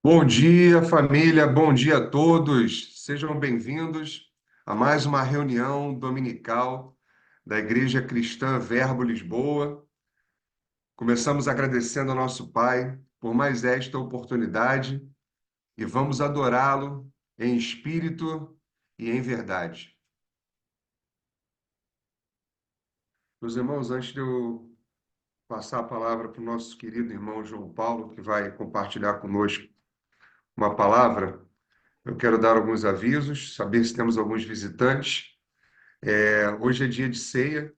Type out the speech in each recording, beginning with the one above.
Bom dia, família, bom dia a todos. Sejam bem-vindos a mais uma reunião dominical da Igreja Cristã Verbo Lisboa. Começamos agradecendo ao nosso Pai por mais esta oportunidade e vamos adorá-lo em espírito e em verdade. Meus irmãos, antes de eu passar a palavra para o nosso querido irmão João Paulo, que vai compartilhar conosco uma palavra, eu quero dar alguns avisos, saber se temos alguns visitantes. Hoje é dia de ceia,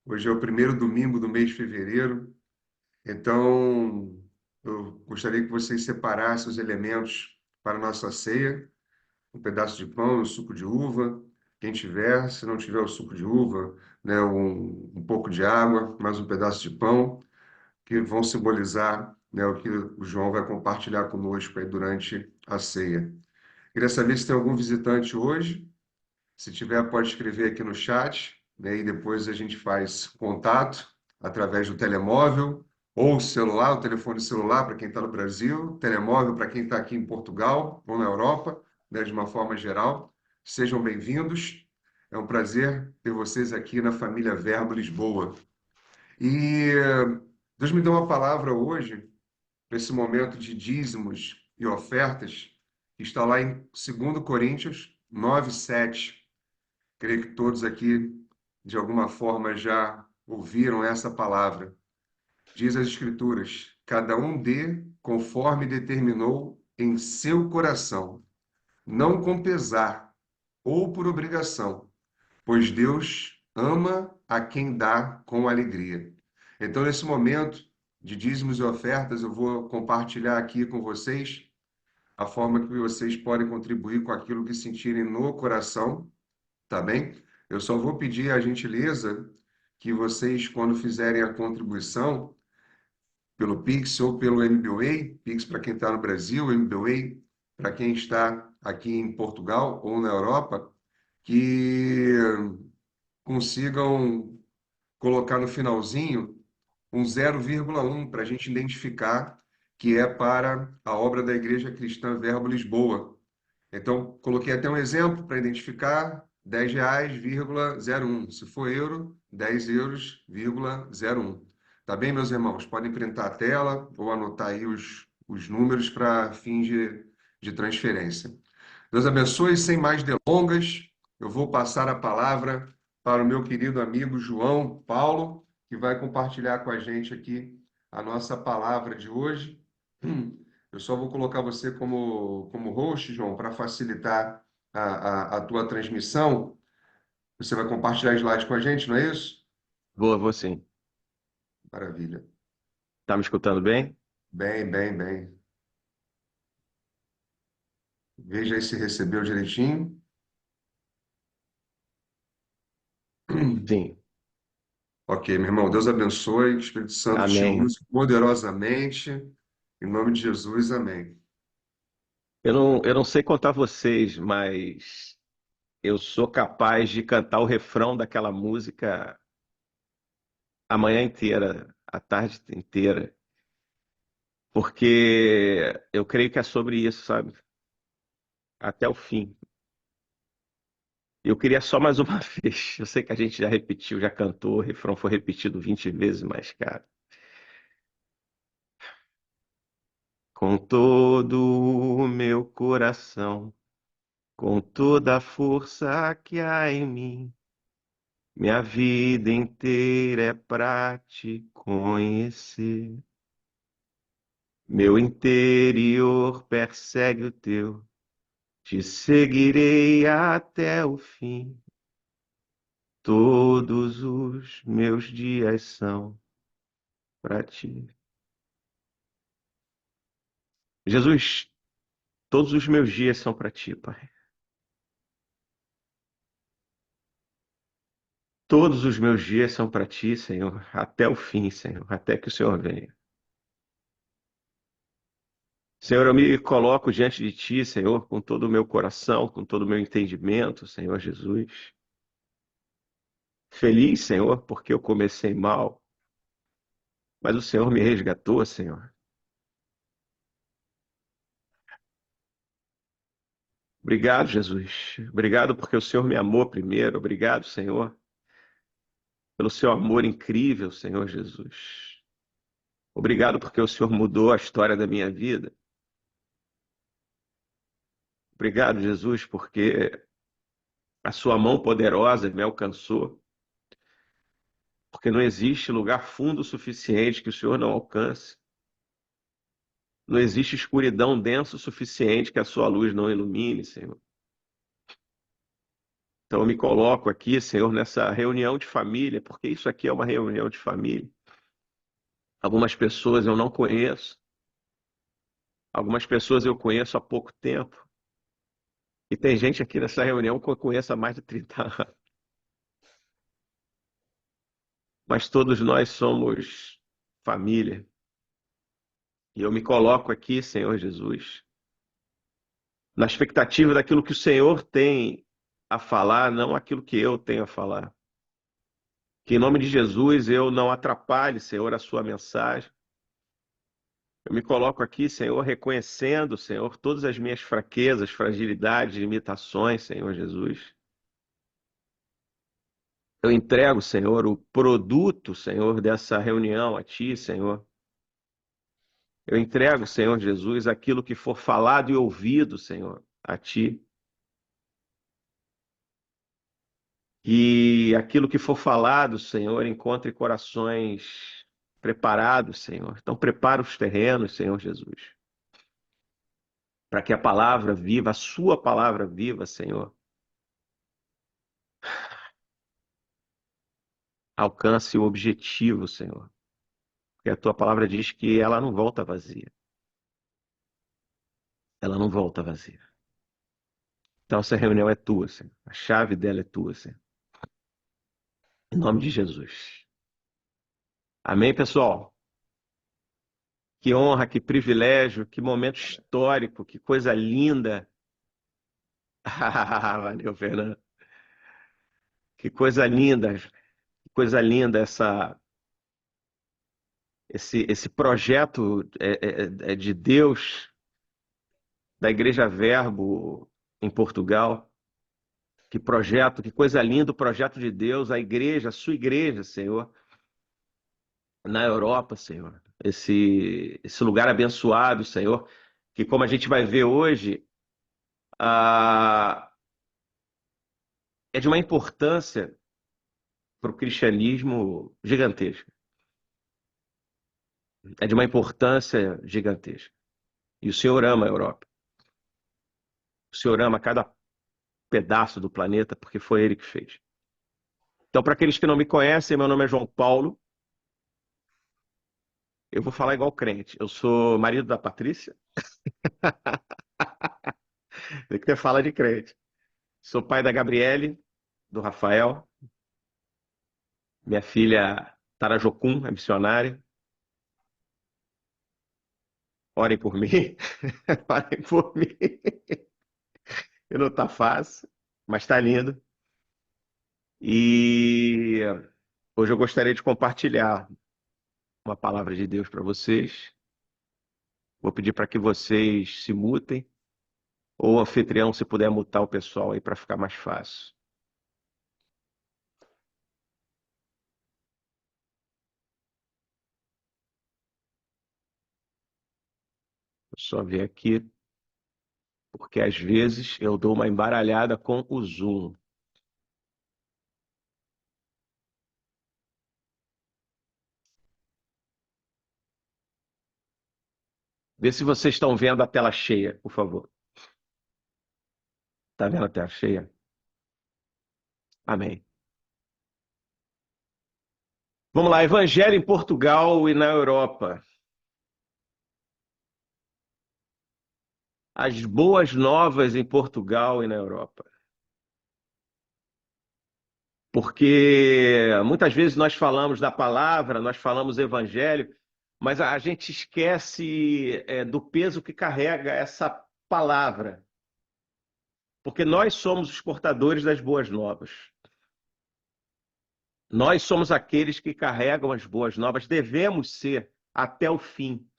hoje é o primeiro domingo do mês de fevereiro, então eu gostaria que vocês separassem os elementos para a nossa ceia, um pedaço de pão, um suco de uva, quem tiver, se não tiver o suco de uva, né, um pouco de água, mais um pedaço de pão, que vão simbolizar, né, o que o João vai compartilhar conosco aí durante a ceia. Queria saber se tem algum visitante hoje. Se tiver, pode escrever aqui no chat, né? E depois a gente faz contato através do telemóvel ou celular, o telefone celular para quem está no Brasil, telemóvel para quem está aqui em Portugal ou na Europa, né? De uma forma geral. Sejam bem-vindos. É um prazer ter vocês aqui na família Verbo Lisboa. E Deus me deu uma palavra hoje, nesse momento de dízimos e ofertas, que está lá em 2 Coríntios 9:7. Creio que todos aqui, de alguma forma, já ouviram essa palavra. Diz as Escrituras: cada um dê conforme determinou em seu coração, não com pesar ou por obrigação, pois Deus ama a quem dá com alegria. Então, nesse momento de dízimos e ofertas, eu vou compartilhar aqui com vocês a forma que vocês podem contribuir com aquilo que sentirem no coração. Tá bem? Eu só vou pedir a gentileza que vocês, quando fizerem a contribuição pelo Pix ou pelo MBWay, Pix para quem está no Brasil, MBWay para quem está aqui em Portugal ou na Europa, que consigam colocar no finalzinho um 0,1 para a gente identificar que é para a obra da Igreja Cristã Verbo Lisboa. Então, coloquei até um exemplo para identificar R$ 10,01. Se for euro, 10 euros, 0,01. Tá bem, meus irmãos? Podem printar a tela ou anotar aí os números para fins de transferência. Deus abençoe. Sem mais delongas, eu vou passar a palavra para o meu querido amigo João Paulo, que vai compartilhar com a gente aqui a nossa palavra de hoje. Eu só vou colocar você como host, João, para facilitar a tua transmissão. Você vai compartilhar slide com a gente, não é isso? Vou sim. Maravilha. Tá me escutando bem? Bem, bem, bem. Veja aí se recebeu direitinho. Sim. Ok, meu irmão, Deus abençoe, que o Espírito Santo te Amém. use poderosamente. Em nome de Jesus, amém. Eu não sei contar vocês, mas eu sou capaz de cantar o refrão daquela música a manhã inteira, a tarde inteira, porque eu creio que é sobre isso, sabe? Até o fim. Eu queria só mais uma vez. Eu sei que a gente já repetiu, já cantou, o refrão foi repetido 20 vezes, mas, cara, com todo o meu coração, com toda a força que há em mim. Minha vida inteira é pra te conhecer. Meu interior persegue o teu. Te seguirei até o fim. Todos os meus dias são pra ti. Jesus, todos os meus dias são pra ti, Pai. Todos os meus dias são pra ti, Senhor, até o fim, Senhor, até que o Senhor venha. Senhor, eu me coloco diante de ti, Senhor, com todo o meu coração, com todo o meu entendimento, Senhor Jesus. Feliz, Senhor, porque eu comecei mal, mas o Senhor me resgatou, Senhor. Obrigado, Jesus. Obrigado porque o Senhor me amou primeiro. Obrigado, Senhor, pelo seu amor incrível, Senhor Jesus. Obrigado porque o Senhor mudou a história da minha vida. Obrigado, Jesus, porque a sua mão poderosa me alcançou. Porque não existe lugar fundo o suficiente que o Senhor não alcance. Não existe escuridão densa o suficiente que a sua luz não ilumine, Senhor. Então eu me coloco aqui, Senhor, nessa reunião de família, porque isso aqui é uma reunião de família. Algumas pessoas eu não conheço, algumas pessoas eu conheço há pouco tempo. E tem gente aqui nessa reunião que eu conheço há mais de 30 anos. Mas todos nós somos família. E eu me coloco aqui, Senhor Jesus, na expectativa daquilo que o Senhor tem a falar, não aquilo que eu tenho a falar. Que em nome de Jesus eu não atrapalhe, Senhor, a sua mensagem. Eu me coloco aqui, Senhor, reconhecendo, Senhor, todas as minhas fraquezas, fragilidades, limitações, Senhor Jesus. Eu entrego, Senhor, o produto, Senhor, dessa reunião a Ti, Senhor. Eu entrego, Senhor Jesus, aquilo que for falado e ouvido, Senhor, a Ti. E aquilo que for falado, Senhor, encontre corações preparados, Senhor. Então, prepara os terrenos, Senhor Jesus, para que a palavra viva, a Sua palavra viva, Senhor, alcance o objetivo, Senhor. Porque a Tua palavra diz que ela não volta vazia. Ela não volta vazia. Então, essa reunião é Tua, Senhor. A chave dela é Tua, Senhor. Em nome de Jesus. Amém, pessoal? Que honra, que privilégio, que momento histórico, que coisa linda. Valeu, Fernando. Que coisa linda esse projeto é de Deus, da Igreja Verbo em Portugal. Que projeto, que coisa linda o projeto de Deus, a igreja, a sua igreja, Senhor, na Europa, Senhor. Esse lugar abençoado, Senhor, que como a gente vai ver hoje, ah, é de uma importância para o cristianismo gigantesca. É de uma importância gigantesca. E o Senhor ama a Europa. O Senhor ama cada pedaço do planeta porque foi Ele que fez. Então, para aqueles que não me conhecem, meu nome é João Paulo. Eu vou falar igual crente. Eu sou marido da Patrícia. Tem que ter fala de crente. Sou pai da Gabriele, do Rafael. Minha filha Tara Jocum é missionária. Orem por mim. Orem por mim. E não tá fácil, mas tá lindo. E hoje eu gostaria de compartilhar uma palavra de Deus para vocês. Vou pedir para que vocês se mutem, ou o anfitrião, se puder mutar o pessoal aí para ficar mais fácil. Vou só ver aqui, porque às vezes eu dou uma embaralhada com o Zoom. Vê se vocês estão vendo a tela cheia, por favor. Está vendo a tela cheia? Amém. Vamos lá, Evangelho em Portugal e na Europa. As boas novas em Portugal e na Europa. Porque muitas vezes nós falamos da palavra, nós falamos evangelho, mas a gente esquece do peso que carrega essa palavra. Porque nós somos os portadores das boas novas. Nós somos aqueles que carregam as boas novas, devemos ser até o fim,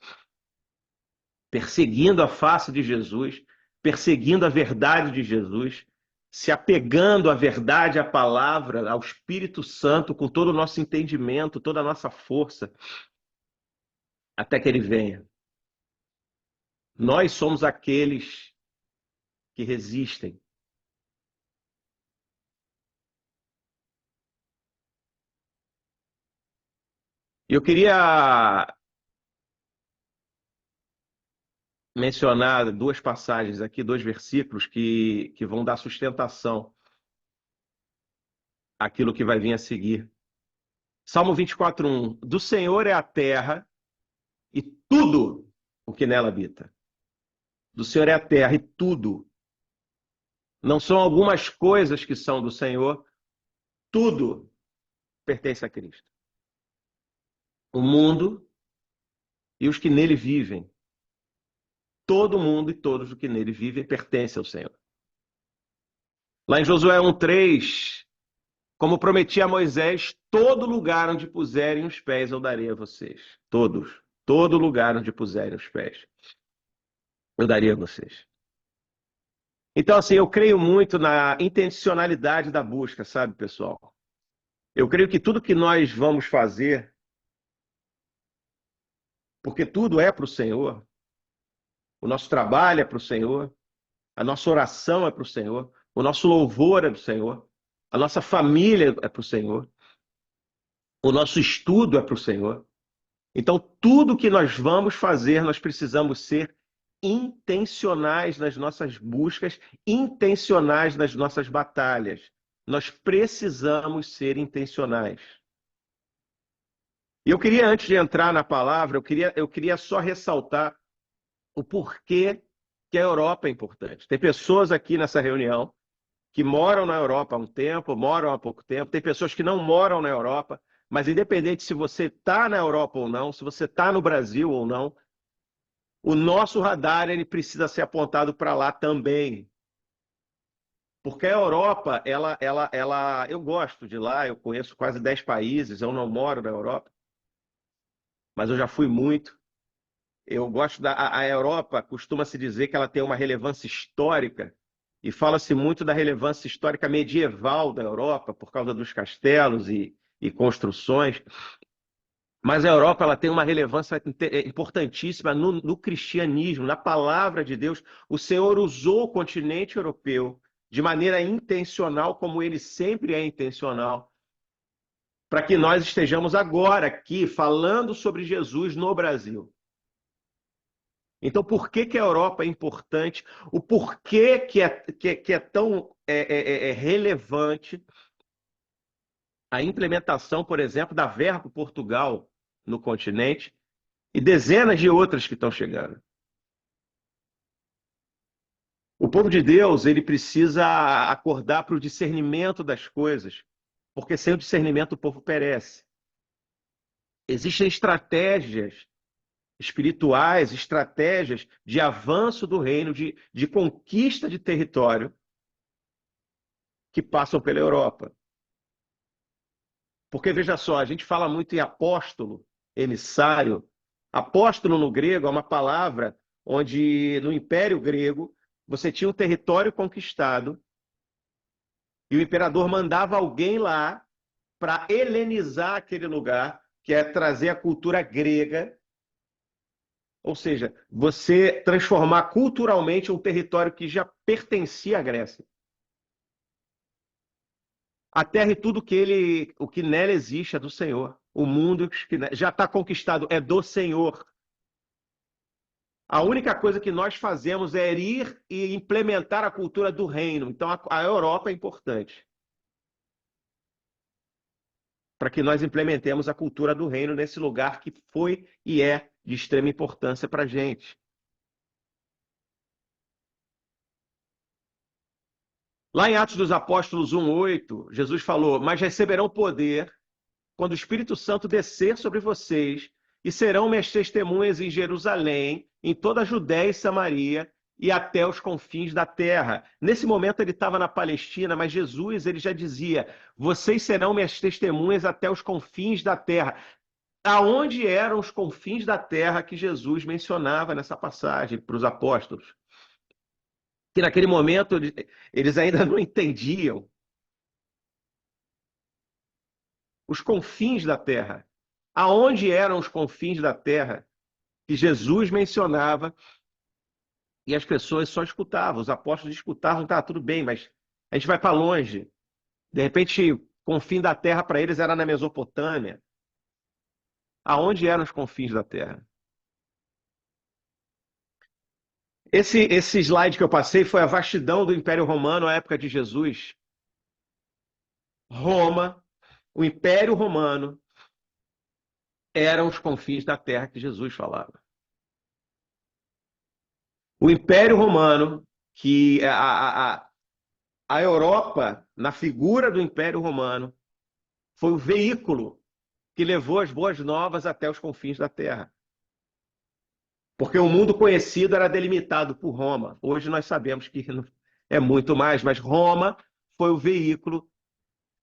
perseguindo a face de Jesus, perseguindo a verdade de Jesus, se apegando à verdade, à palavra, ao Espírito Santo, com todo o nosso entendimento, toda a nossa força, até que ele venha. Nós somos aqueles que resistem. Eu queria mencionar duas passagens aqui, dois versículos que vão dar sustentação àquilo que vai vir a seguir. Salmo 24:1. Do Senhor é a terra e tudo o que nela habita. Do Senhor é a terra e tudo. Não são algumas coisas que são do Senhor, tudo pertence a Cristo. O mundo e os que nele vivem. Todo mundo e todos os que nele vivem pertencem ao Senhor. Lá em Josué 1:3, como prometi a Moisés, todo lugar onde puserem os pés eu darei a vocês. Todos. Todo lugar onde puserem os pés eu daria a vocês. Então, assim, eu creio muito na intencionalidade da busca, sabe, pessoal? Eu creio que tudo que nós vamos fazer, porque tudo é para o Senhor, o nosso trabalho é para o Senhor, a nossa oração é para o Senhor, o nosso louvor é do Senhor, a nossa família é para o Senhor, o nosso estudo é para o Senhor. Então, tudo que nós vamos fazer, nós precisamos ser intencionais nas nossas buscas, intencionais nas nossas batalhas. Nós precisamos ser intencionais. E eu queria, antes de entrar na palavra, eu queria só ressaltar o porquê que a Europa é importante. Tem pessoas aqui nessa reunião que moram na Europa há um tempo, moram há pouco tempo, tem pessoas que não moram na Europa, mas independente se você está na Europa ou não, se você está no Brasil ou não, o nosso radar ele precisa ser apontado para lá também. Porque a Europa, eu gosto de lá, eu conheço quase 10 países, eu não moro na Europa, mas eu já fui muito. Eu gosto a Europa, costuma-se dizer que ela tem uma relevância histórica, e fala-se muito da relevância histórica medieval da Europa, por causa dos castelos e construções. Mas a Europa ela tem uma relevância importantíssima no cristianismo, na palavra de Deus. O Senhor usou o continente europeu de maneira intencional, como ele sempre é intencional, para que nós estejamos agora aqui falando sobre Jesus no Brasil. Então, por que que a Europa é importante? O porquê que é tão relevante a implementação, por exemplo, da Verbo Portugal no continente e dezenas de outras que estão chegando. O povo de Deus, ele precisa acordar para o discernimento das coisas, porque sem o discernimento o povo perece. Existem estratégias espirituais, estratégias de avanço do reino, de conquista de território, que passam pela Europa. Porque, veja só, a gente fala muito em apóstolo, emissário. Apóstolo no grego é uma palavra onde, no Império Grego, você tinha um território conquistado e o imperador mandava alguém lá para helenizar aquele lugar, que é trazer a cultura grega. Ou seja, você transformar culturalmente um território que já pertencia à Grécia. A terra e tudo o que nela existe é do Senhor. O mundo que já está conquistado é do Senhor. A única coisa que nós fazemos é ir e implementar a cultura do reino. Então a Europa é importante para que nós implementemos a cultura do reino nesse lugar que foi e é de extrema importância para a gente. Lá em Atos dos Apóstolos 1:8, Jesus falou: mas receberão poder quando o Espírito Santo descer sobre vocês, e serão minhas testemunhas em Jerusalém, em toda a Judéia e Samaria, e até os confins da terra. Nesse momento ele estava na Palestina, mas Jesus ele já dizia: vocês serão minhas testemunhas até os confins da terra. Aonde eram os confins da terra que Jesus mencionava nessa passagem para os apóstolos? que naquele momento eles ainda não entendiam os confins da terra. Aonde eram os confins da terra que Jesus mencionava e as pessoas só escutavam, os apóstolos escutavam, tá, tudo bem, mas a gente vai para longe. De repente, o confim da terra para eles era na Mesopotâmia. Aonde eram os confins da terra? Esse slide que eu passei foi a vastidão do Império Romano à época de Jesus. Roma, o Império Romano, eram os confins da terra que Jesus falava. O Império Romano, que a Europa, na figura do Império Romano, foi o veículo que levou as boas novas até os confins da terra. Porque o mundo conhecido era delimitado por Roma. Hoje nós sabemos que é muito mais, mas Roma foi o veículo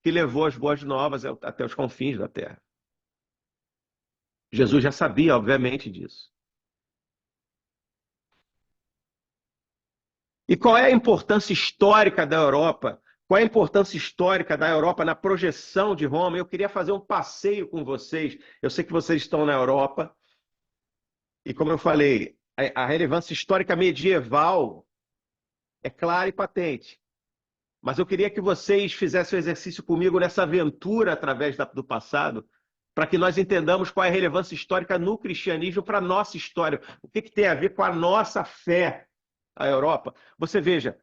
que levou as boas novas até os confins da terra. Jesus já sabia, obviamente, disso. E qual é a importância histórica da Europa? Qual é a importância histórica da Europa na projeção de Roma? Eu queria fazer um passeio com vocês. Eu sei que vocês estão na Europa. E como eu falei, a relevância histórica medieval é clara e patente. Mas eu queria que vocês fizessem o exercício comigo nessa aventura através do passado, para que nós entendamos qual é a relevância histórica no cristianismo para a nossa história. O que tem a ver com a nossa fé, a Europa. Você veja,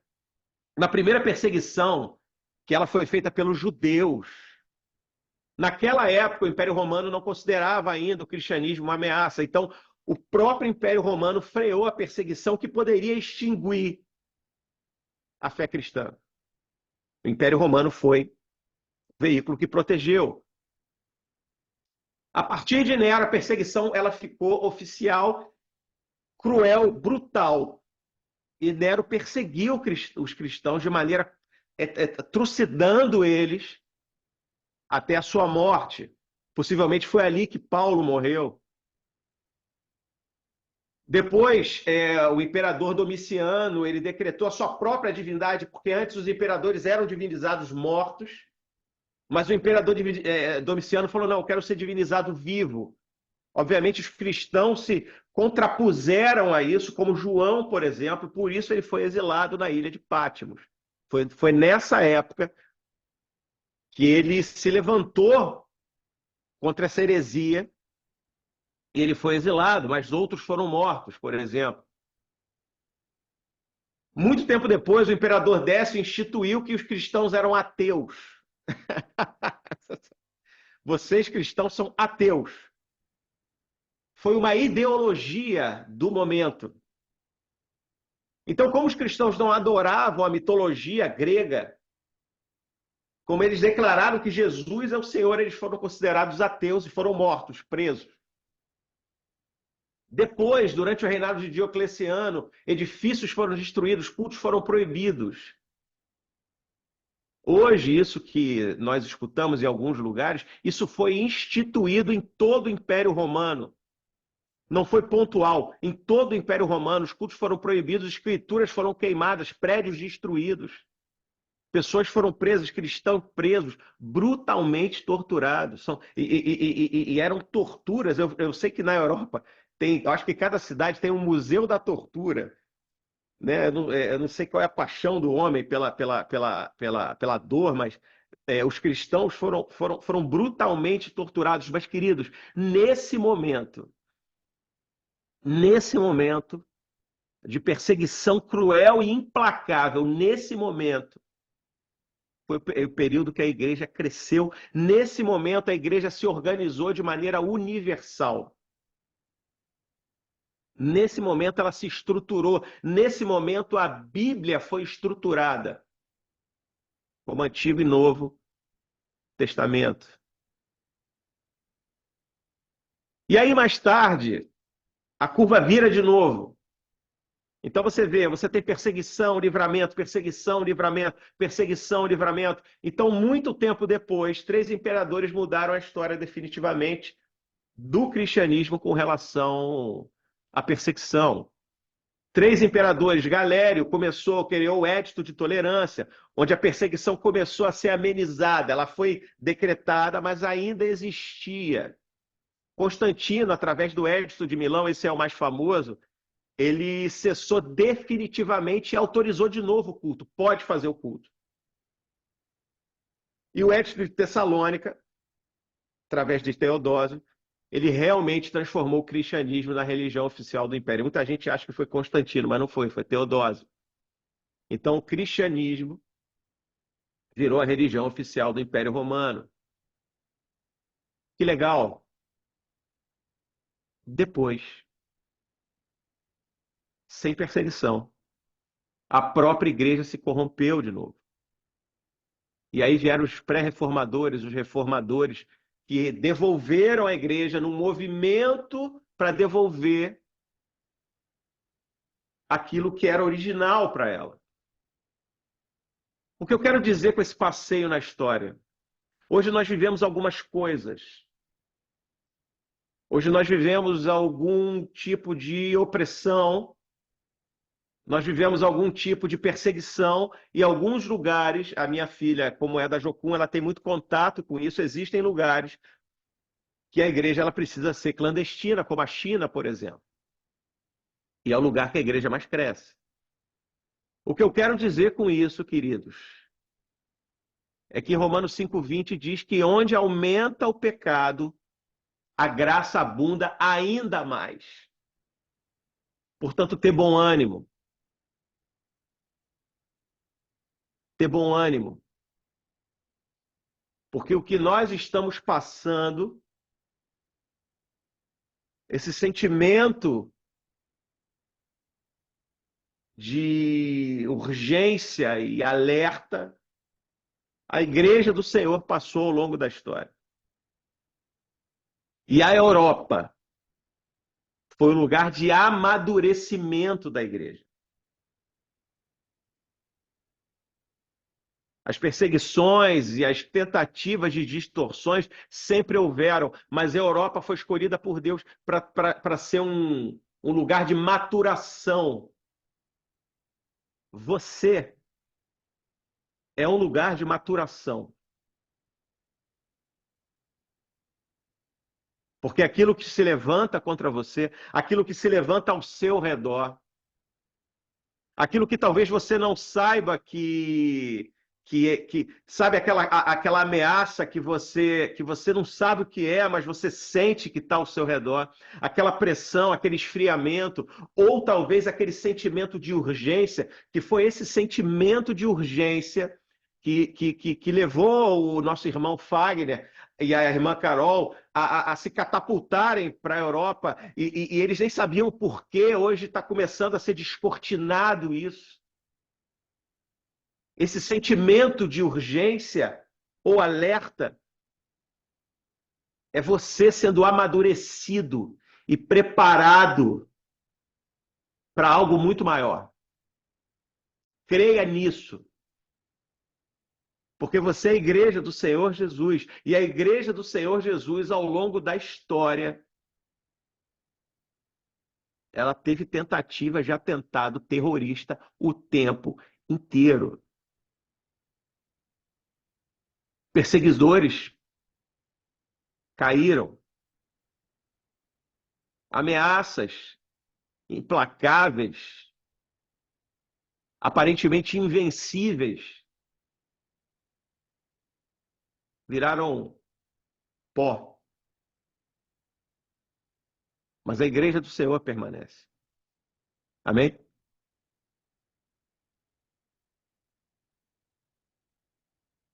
na primeira perseguição, que ela foi feita pelos judeus, naquela época o Império Romano não considerava ainda o cristianismo uma ameaça. Então, o próprio Império Romano freou a perseguição que poderia extinguir a fé cristã. O Império Romano foi o veículo que protegeu. A partir de Nero, a perseguição ela ficou oficial, cruel, brutal. E Nero perseguiu os cristãos de maneira trucidando eles até a sua morte. Possivelmente foi ali que Paulo morreu. Depois, o imperador Domiciano, ele decretou a sua própria divindade, porque antes os imperadores eram divinizados mortos, mas o imperador Domiciano falou, não, eu quero ser divinizado vivo. Obviamente, os cristãos se contrapuseram a isso, como João, por exemplo, por isso ele foi exilado na ilha de Patmos. Foi nessa época que ele se levantou contra essa heresia e ele foi exilado, mas outros foram mortos, por exemplo. Muito tempo depois, o imperador Décio instituiu que os cristãos eram ateus. Vocês, cristãos, são ateus. Foi uma ideologia do momento. Então, como os cristãos não adoravam a mitologia grega, como eles declararam que Jesus é o Senhor, eles foram considerados ateus e foram mortos, presos. Depois, durante o reinado de Diocleciano, edifícios foram destruídos, cultos foram proibidos. Hoje, isso que nós escutamos em alguns lugares, isso foi instituído em todo o Império Romano. Não foi pontual. Em todo o Império Romano, os cultos foram proibidos, escrituras foram queimadas, prédios destruídos. Pessoas foram presas, cristãos presos, brutalmente torturados. E eram torturas. Eu sei que na Europa tem, eu acho que cada cidade tem um museu da tortura. Né? Eu não sei qual é a paixão do homem pela dor, mas os cristãos foram brutalmente torturados. Mas, queridos, nesse momento de perseguição cruel e implacável, nesse momento, foi o período que a igreja cresceu. Nesse momento, a igreja se organizou de maneira universal. Nesse momento, ela se estruturou. Nesse momento, a Bíblia foi estruturada, como Antigo e Novo Testamento. E aí, mais tarde, a curva vira de novo. Então você vê, você tem perseguição, livramento, perseguição, livramento, perseguição, livramento. Então, muito tempo depois, 3 imperadores mudaram a história definitivamente do cristianismo com relação à perseguição. 3 imperadores. Galério criou o Edito de Tolerância, onde a perseguição começou a ser amenizada. Ela foi decretada, mas ainda existia. Constantino, através do Edito de Milão, esse é o mais famoso, ele cessou definitivamente e autorizou de novo o culto. Pode fazer o culto. E o Edito de Tessalônica, através de Teodósio, ele realmente transformou o cristianismo na religião oficial do Império. Muita gente acha que foi Constantino, mas não foi, foi Teodósio. Então, o cristianismo virou a religião oficial do Império Romano. Que legal! Depois, sem perseguição, a própria igreja se corrompeu de novo. E aí vieram os pré-reformadores, os reformadores, que devolveram a igreja num movimento para devolver aquilo que era original para ela. O que eu quero dizer com esse passeio na história? Hoje nós vivemos algumas coisas. Hoje nós vivemos algum tipo de opressão, nós vivemos algum tipo de perseguição, e alguns lugares, a minha filha, como é da Jocum, ela tem muito contato com isso, existem lugares que a igreja ela precisa ser clandestina, como a China, por exemplo. E é o lugar que a igreja mais cresce. O que eu quero dizer com isso, queridos, é que Romanos 5,20 diz que onde aumenta o pecado, a graça abunda ainda mais. Portanto, ter bom ânimo. Ter bom ânimo. Porque o que nós estamos passando, esse sentimento de urgência e alerta, a igreja do Senhor passou ao longo da história. E a Europa foi o lugar de amadurecimento da igreja. As perseguições e as tentativas de distorções sempre houveram, mas a Europa foi escolhida por Deus para ser um lugar de maturação. Você é um lugar de maturação. Porque aquilo que se levanta contra você, aquilo que se levanta ao seu redor, aquilo que talvez você não saiba sabe aquela ameaça que você não sabe o que é, mas você sente que está ao seu redor, aquela pressão, aquele esfriamento, ou talvez aquele sentimento de urgência, que foi esse sentimento de urgência que levou o nosso irmão Fagner e a irmã Carol a se catapultarem para a Europa, e eles nem sabiam o porquê. Hoje está começando a ser descortinado isso. Esse sentimento de urgência ou alerta é você sendo amadurecido e preparado para algo muito maior. Creia nisso. Porque você é a igreja do Senhor Jesus. E a igreja do Senhor Jesus, ao longo da história, ela teve tentativa de atentado terrorista o tempo inteiro. Perseguidores caíram. Ameaças implacáveis, aparentemente invencíveis, viraram pó. Mas a igreja do Senhor permanece. Amém?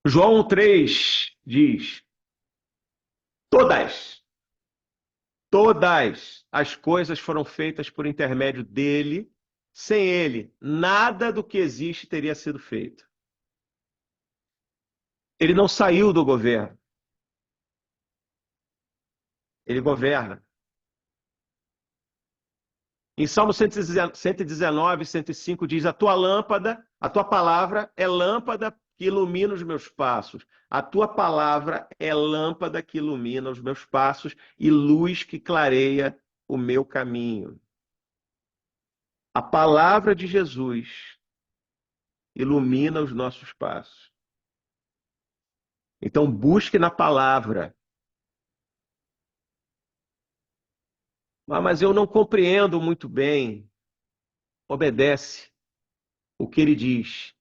João 3 diz: todas as coisas foram feitas por intermédio dele. Sem ele, nada do que existe teria sido feito. Ele não saiu do governo. Ele governa. Em Salmo 119, 105 diz: a tua lâmpada, a tua palavra é lâmpada que ilumina os meus passos. A tua palavra é lâmpada que ilumina os meus passos e luz que clareia o meu caminho. A palavra de Jesus ilumina os nossos passos. Então, busque na palavra. Ah, mas eu não compreendo muito bem. Obedece o que ele diz.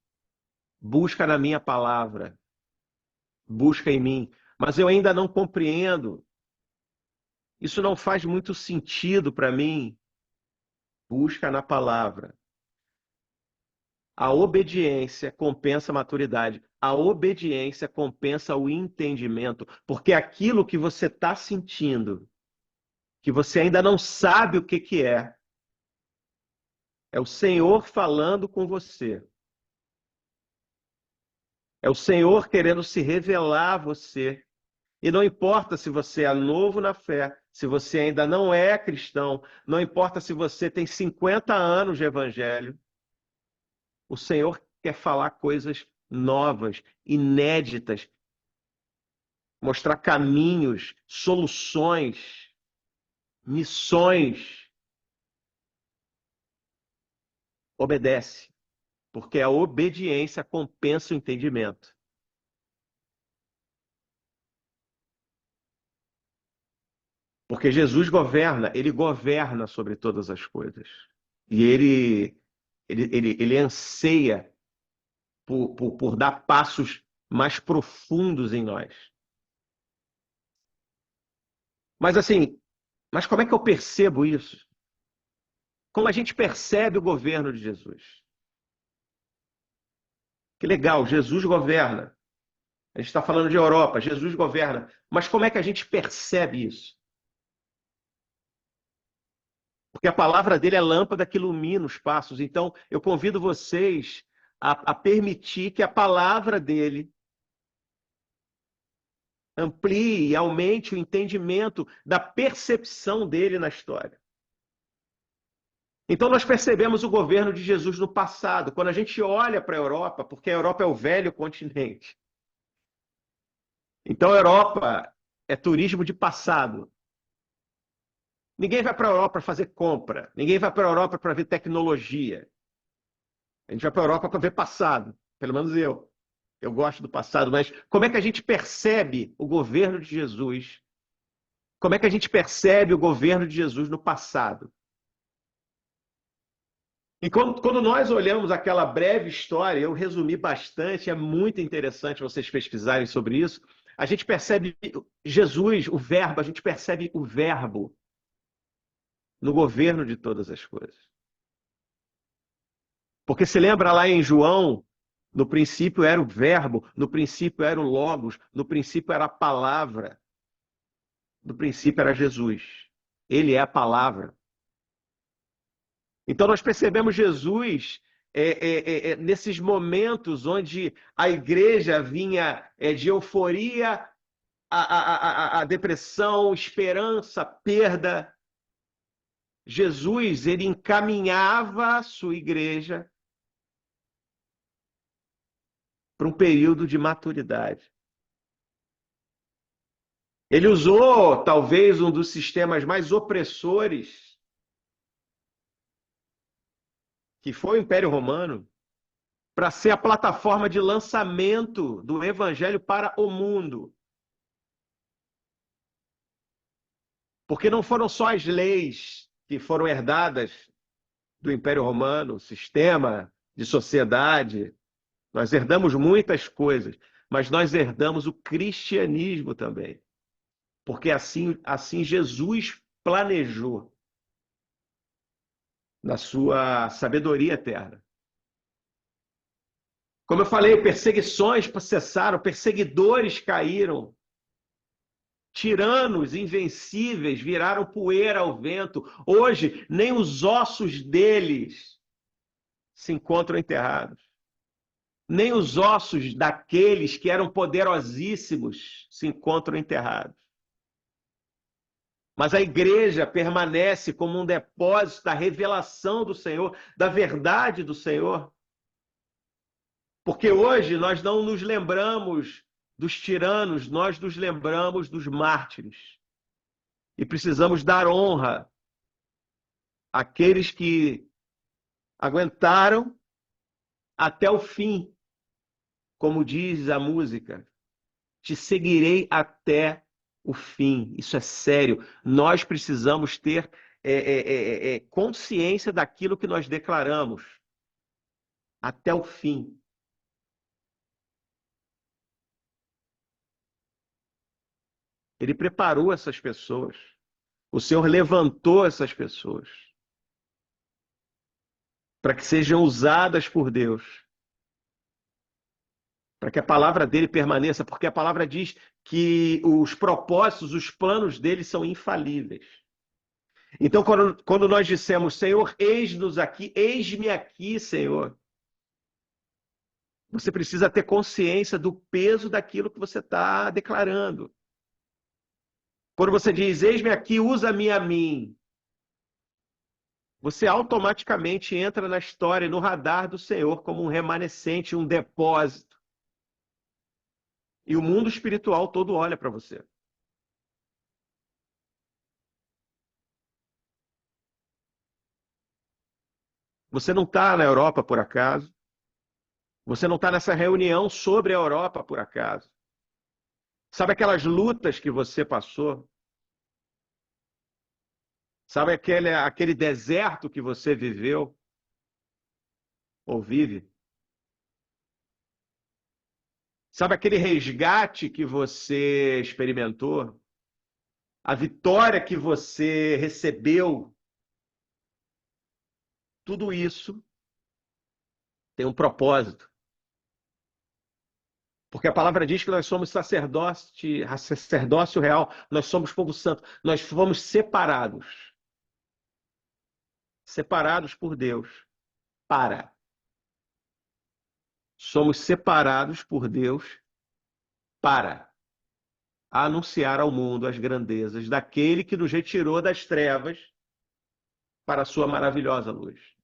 Busca na minha palavra. Busca em mim. Mas eu ainda não compreendo. Isso não faz muito sentido para mim. Busca na palavra. A obediência compensa a maturidade. A obediência compensa o entendimento. Porque aquilo que você está sentindo, que você ainda não sabe o que que é o Senhor falando com você. É o Senhor querendo se revelar a você. E não importa se você é novo na fé, se você ainda não é cristão, não importa se você tem 50 anos de evangelho, o Senhor quer falar coisas novas, inéditas, mostrar caminhos, soluções, missões. Obedece, porque a obediência compensa o entendimento. Porque Jesus governa, ele governa sobre todas as coisas. E ele anseia por dar passos mais profundos em nós. Mas assim, mas como é que eu percebo isso? Como a gente percebe o governo de Jesus? Que legal, Jesus governa. A gente está falando de Europa, Jesus governa. Mas como é que a gente percebe isso? Porque a palavra dele é lâmpada que ilumina os passos. Então, eu convido vocês a permitir que a palavra dele amplie e aumente o entendimento da percepção dele na história. Então, nós percebemos o governo de Jesus no passado. Quando a gente olha para a Europa, porque a Europa é o velho continente. Então, a Europa é turismo de passado. Ninguém vai para a Europa para fazer compra. Ninguém vai para a Europa para ver tecnologia. A gente vai para a Europa para ver passado. Pelo menos eu. Eu gosto do passado, mas como é que a gente percebe o governo de Jesus? Como é que a gente percebe o governo de Jesus no passado? E quando nós olhamos aquela breve história, eu resumi bastante, é muito interessante vocês pesquisarem sobre isso. A gente percebe Jesus, o Verbo, a gente percebe o Verbo no governo de todas as coisas. Porque se lembra lá em João, no princípio era o Verbo, no princípio era o Logos, no princípio era a palavra, no princípio era Jesus. Ele é a palavra. Então nós percebemos Jesus nesses momentos onde a igreja vinha de euforia a depressão, esperança, perda. Jesus, ele encaminhava a sua igreja para um período de maturidade. Ele usou talvez um dos sistemas mais opressores, que foi o Império Romano, para ser a plataforma de lançamento do evangelho para o mundo. Porque não foram só as leis que foram herdadas do Império Romano, o sistema de sociedade. Nós herdamos muitas coisas, mas nós herdamos o cristianismo também. Porque assim Jesus planejou na sua sabedoria eterna. Como eu falei, perseguições cessaram, perseguidores caíram, tiranos invencíveis viraram poeira ao vento. Hoje, nem os ossos deles se encontram enterrados. Nem os ossos daqueles que eram poderosíssimos se encontram enterrados. Mas a igreja permanece como um depósito da revelação do Senhor, da verdade do Senhor. Porque hoje nós não nos lembramos dos tiranos, nós nos lembramos dos mártires. E precisamos dar honra àqueles que aguentaram até o fim, como diz a música. Te seguirei até o fim. Isso é sério. Nós precisamos ter consciência daquilo que nós declaramos até o fim. Ele preparou essas pessoas. O Senhor levantou essas pessoas para que sejam usadas por Deus, para que a palavra dele permaneça, porque a palavra diz que os propósitos, os planos dele são infalíveis. Então, quando nós dissemos, Senhor, eis-nos aqui, eis-me aqui, Senhor, você precisa ter consciência do peso daquilo que você está declarando. Quando você diz, eis-me aqui, usa-me a mim, você automaticamente entra na história e no radar do Senhor como um remanescente, um depósito. E o mundo espiritual todo olha para você. Você não está na Europa por acaso. Você não está nessa reunião sobre a Europa por acaso. Sabe aquelas lutas que você passou? Sabe aquele deserto que você viveu ou vive? Sabe aquele resgate que você experimentou? A vitória que você recebeu? Tudo isso tem um propósito. Porque a palavra diz que nós somos sacerdócio real, nós somos povo santo, nós fomos separados. Separados por Deus. Para. Somos separados por Deus para anunciar ao mundo as grandezas daquele que nos retirou das trevas para a sua maravilhosa luz.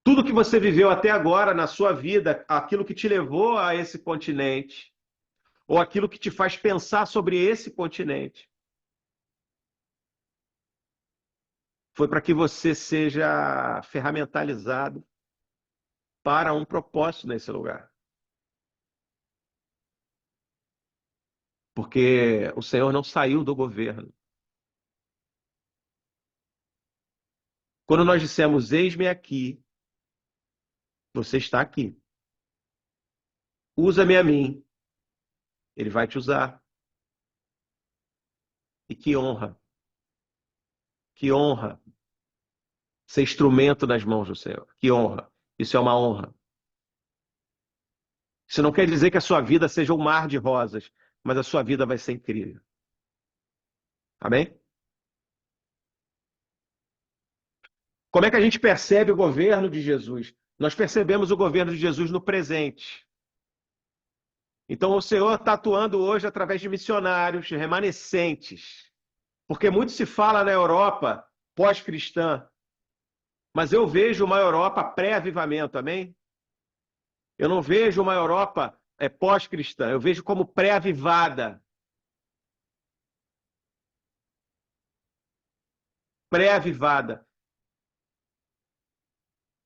Tudo que você viveu até agora na sua vida, aquilo que te levou a esse continente, ou aquilo que te faz pensar sobre esse continente, foi para que você seja ferramentalizado para um propósito nesse lugar. Porque o Senhor não saiu do governo. Quando nós dissemos, eis-me aqui, você está aqui. Usa-me a mim. Ele vai te usar. E que honra. Que honra ser instrumento nas mãos do Senhor. Que honra. Isso é uma honra. Isso não quer dizer que a sua vida seja um mar de rosas, mas a sua vida vai ser incrível. Amém? Como é que a gente percebe o governo de Jesus? Nós percebemos o governo de Jesus no presente. Então o Senhor está atuando hoje através de missionários, de remanescentes. Porque muito se fala na Europa pós-cristã, mas eu vejo uma Europa pré-avivamento, amém? Eu não vejo uma Europa pós-cristã, eu vejo como pré-avivada. Pré-avivada.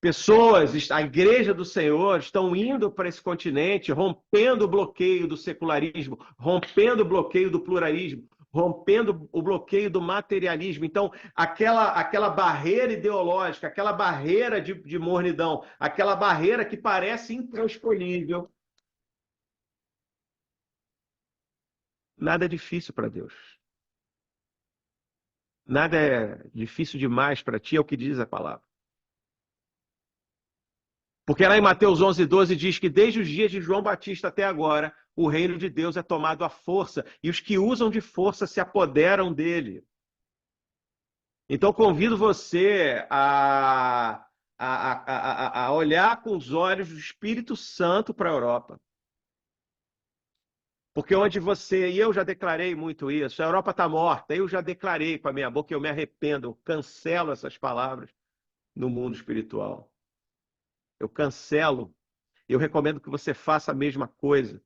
Pessoas, a igreja do Senhor, estão indo para esse continente, rompendo o bloqueio do secularismo, rompendo o bloqueio do pluralismo, rompendo o bloqueio do materialismo. Então, aquela barreira ideológica, aquela barreira de mornidão, aquela barreira que parece intransponível, nada é difícil para Deus. Nada é difícil demais para ti, é o que diz a palavra. Porque lá em Mateus 11:12 diz que desde os dias de João Batista até agora, o reino de Deus é tomado à força e os que usam de força se apoderam dele. Então, convido você a olhar com os olhos do Espírito Santo para a Europa. Porque onde você, e eu já declarei muito isso, a Europa está morta, eu já declarei com a minha boca, eu me arrependo, eu cancelo essas palavras no mundo espiritual. Eu cancelo. Eu recomendo que você faça a mesma coisa.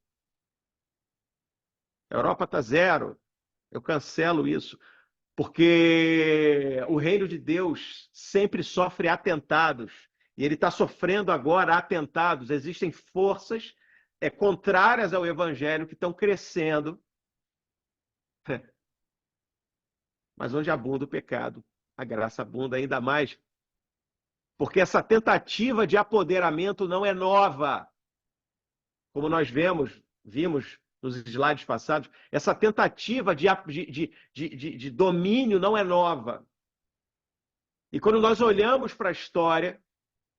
A Europa está zero. Eu cancelo isso. Porque o reino de Deus sempre sofre atentados. E ele está sofrendo agora atentados. Existem forças contrárias ao evangelho que estão crescendo. Mas onde abunda o pecado, a graça abunda ainda mais. Porque essa tentativa de apoderamento não é nova. Como nós vimos nos slides passados, essa tentativa de domínio não é nova. E quando nós olhamos para a história,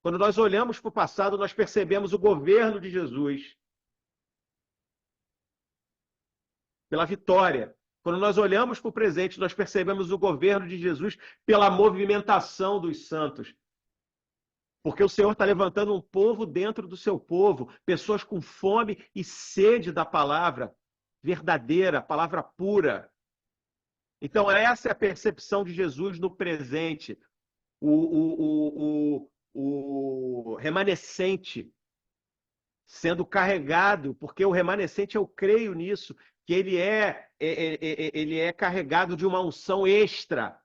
quando nós olhamos para o passado, nós percebemos o governo de Jesus pela vitória. Quando nós olhamos para o presente, nós percebemos o governo de Jesus pela movimentação dos santos. Porque o Senhor está levantando um povo dentro do seu povo, pessoas com fome e sede da palavra verdadeira, palavra pura. Então, essa é a percepção de Jesus no presente. O remanescente sendo carregado, porque o remanescente, eu creio nisso, que ele é carregado de uma unção extra,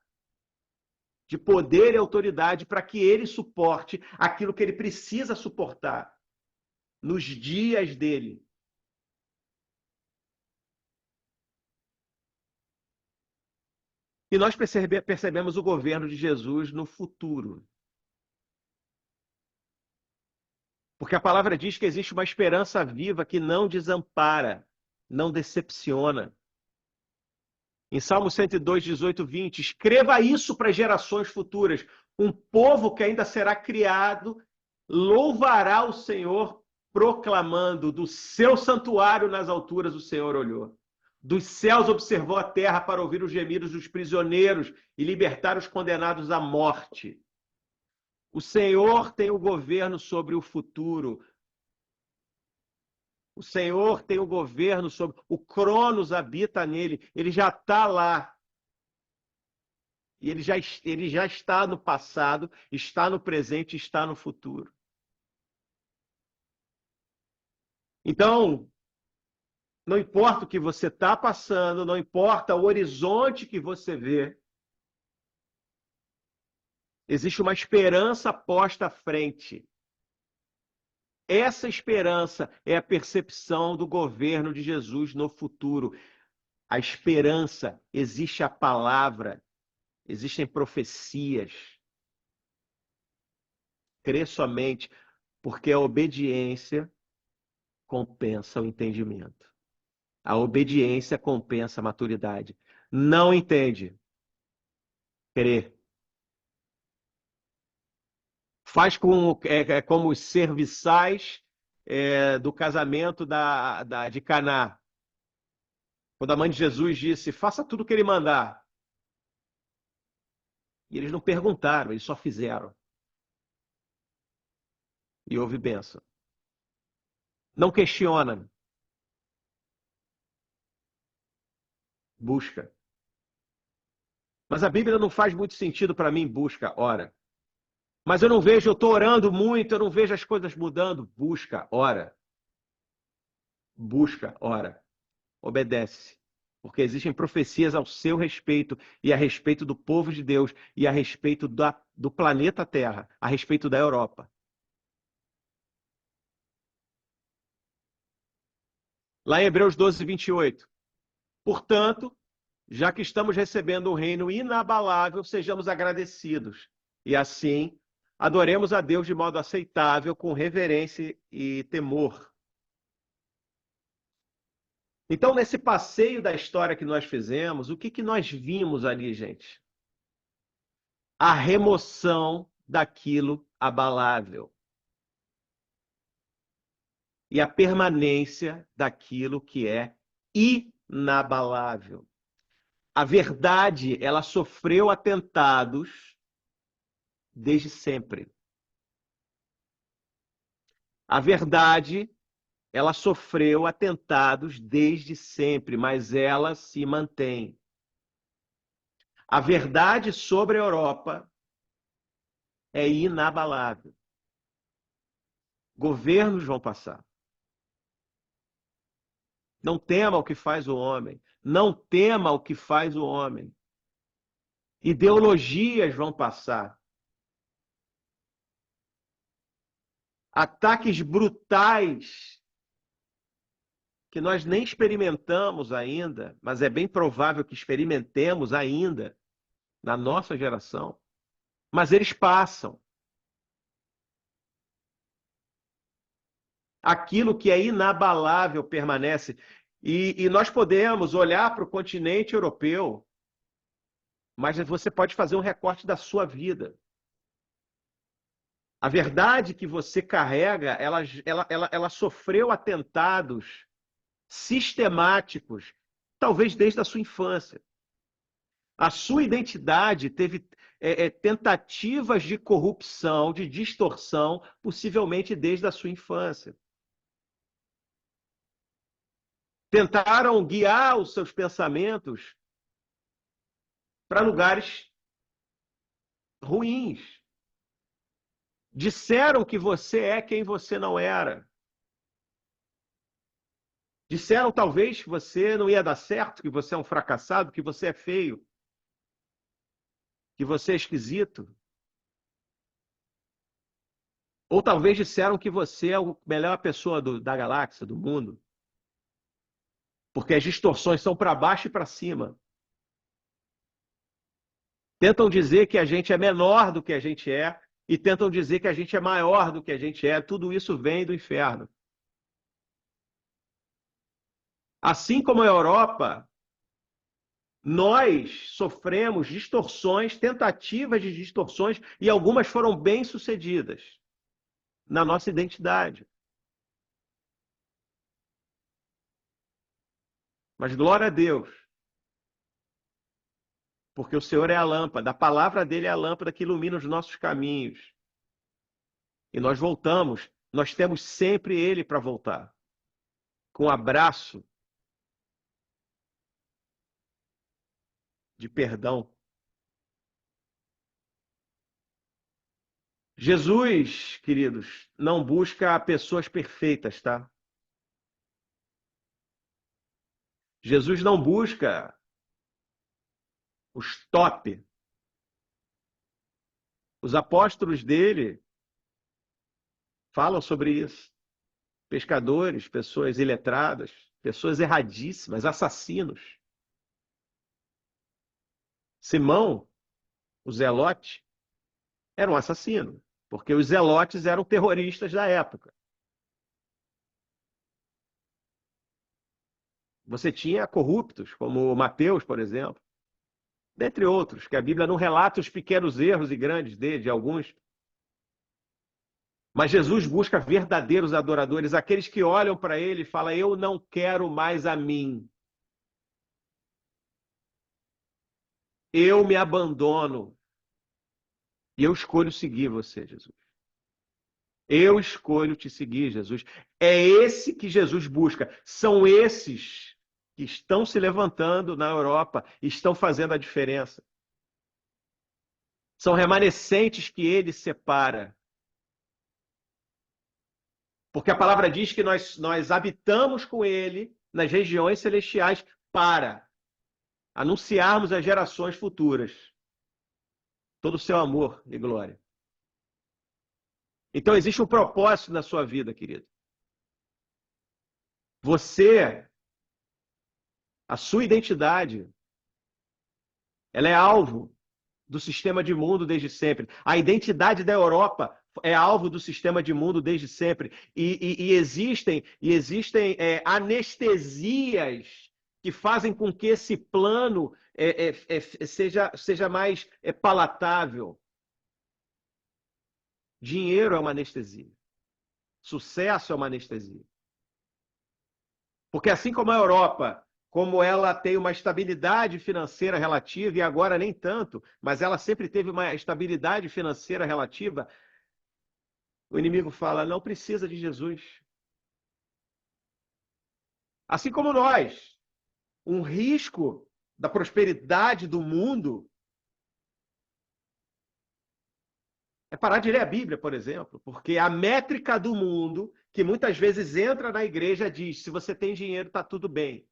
de poder e autoridade, para que ele suporte aquilo que ele precisa suportar nos dias dele. E nós percebemos o governo de Jesus no futuro. Porque a palavra diz que existe uma esperança viva que não desampara, não decepciona. Em Salmo 102, 18, 20, escreva isso para gerações futuras. Um povo que ainda será criado louvará o Senhor, proclamando: do seu santuário nas alturas o Senhor olhou. Dos céus observou a terra para ouvir os gemidos dos prisioneiros e libertar os condenados à morte. O Senhor tem o governo sobre o futuro. O Senhor tem o governo sobre... O Cronos habita nele. Ele já está lá. E ele já está no passado, está no presente, está no futuro. Então, não importa o que você está passando, não importa o horizonte que você vê, existe uma esperança posta à frente. Essa esperança é a percepção do governo de Jesus no futuro. A esperança, existe a palavra, existem profecias. Crê somente, porque a obediência compensa o entendimento. A obediência compensa a maturidade. Não entende? Crê. Faz como os serviçais do casamento de Caná. Quando a mãe de Jesus disse: faça tudo o que ele mandar. E eles não perguntaram, eles só fizeram. E houve bênção. Não questiona. Busca. Mas a Bíblia não faz muito sentido para mim. Busca, ora. Mas eu não vejo, eu estou orando muito, eu não vejo as coisas mudando. Busca, ora. Busca, ora. Obedece. Porque existem profecias ao seu respeito e a respeito do povo de Deus e a respeito do planeta Terra, a respeito da Europa. Lá em Hebreus 12, 28. Portanto, já que estamos recebendo um reino inabalável, sejamos agradecidos. E assim, adoremos a Deus de modo aceitável, com reverência e temor. Então, nesse passeio da história que nós fizemos, o que nós vimos ali, gente? A remoção daquilo abalável. E a permanência daquilo que é inabalável. A verdade, ela sofreu atentados desde sempre. A verdade, ela sofreu atentados desde sempre, mas ela se mantém. A verdade sobre a Europa é inabalável. Governos vão passar. Não tema o que faz o homem. Não tema o que faz o homem. Ideologias vão passar. Ataques brutais que nós nem experimentamos ainda, mas é bem provável que experimentemos ainda na nossa geração. Mas eles passam. Aquilo que é inabalável permanece. E nós podemos olhar para o continente europeu, mas você pode fazer um recorte da sua vida. A verdade que você carrega, ela sofreu atentados sistemáticos, talvez desde a sua infância. A sua identidade teve tentativas de corrupção, de distorção, possivelmente desde a sua infância. Tentaram guiar os seus pensamentos para lugares ruins. Disseram que você é quem você não era. Disseram talvez que você não ia dar certo, que você é um fracassado, que você é feio, que você é esquisito. Ou talvez disseram que você é a melhor pessoa da galáxia, do mundo. Porque as distorções são para baixo e para cima. Tentam dizer que a gente é menor do que a gente é e tentam dizer que a gente é maior do que a gente é. Tudo isso vem do inferno. Assim como a Europa, nós sofremos distorções, tentativas de distorções, e algumas foram bem-sucedidas na nossa identidade. Mas glória a Deus, porque o Senhor é a lâmpada, a palavra dele é a lâmpada que ilumina os nossos caminhos. E nós voltamos, nós temos sempre ele para voltar. Com um abraço de perdão. Jesus, queridos, não busca pessoas perfeitas, tá? Jesus não busca os top. Os apóstolos dele falam sobre isso. Pescadores, pessoas iletradas, pessoas erradíssimas, assassinos. Simão, o Zelote, era um assassino, porque os zelotes eram terroristas da época. Você tinha corruptos, como Mateus, por exemplo, dentre outros, que a Bíblia não relata os pequenos erros e grandes de alguns. Mas Jesus busca verdadeiros adoradores, aqueles que olham para ele e falam: eu não quero mais a mim. Eu me abandono e eu escolho seguir você, Jesus. Eu escolho te seguir, Jesus. É esse que Jesus busca. São esses que estão se levantando na Europa, estão fazendo a diferença. São remanescentes que ele separa. Porque a palavra diz que nós habitamos com ele nas regiões celestiais para anunciarmos às gerações futuras todo o seu amor e glória. Então existe um propósito na sua vida, querido. Você, a sua identidade, ela é alvo do sistema de mundo desde sempre. A identidade da Europa é alvo do sistema de mundo desde sempre. E existem anestesias que fazem com que esse plano seja mais palatável. Dinheiro é uma anestesia. Sucesso é uma anestesia. Porque assim como a Europa, como ela tem uma estabilidade financeira relativa, e agora nem tanto, mas ela sempre teve uma estabilidade financeira relativa, o inimigo fala: não precisa de Jesus. Assim como nós, um risco da prosperidade do mundo é parar de ler a Bíblia, por exemplo, porque a métrica do mundo, que muitas vezes entra na igreja, diz: se você tem dinheiro, está tudo bem.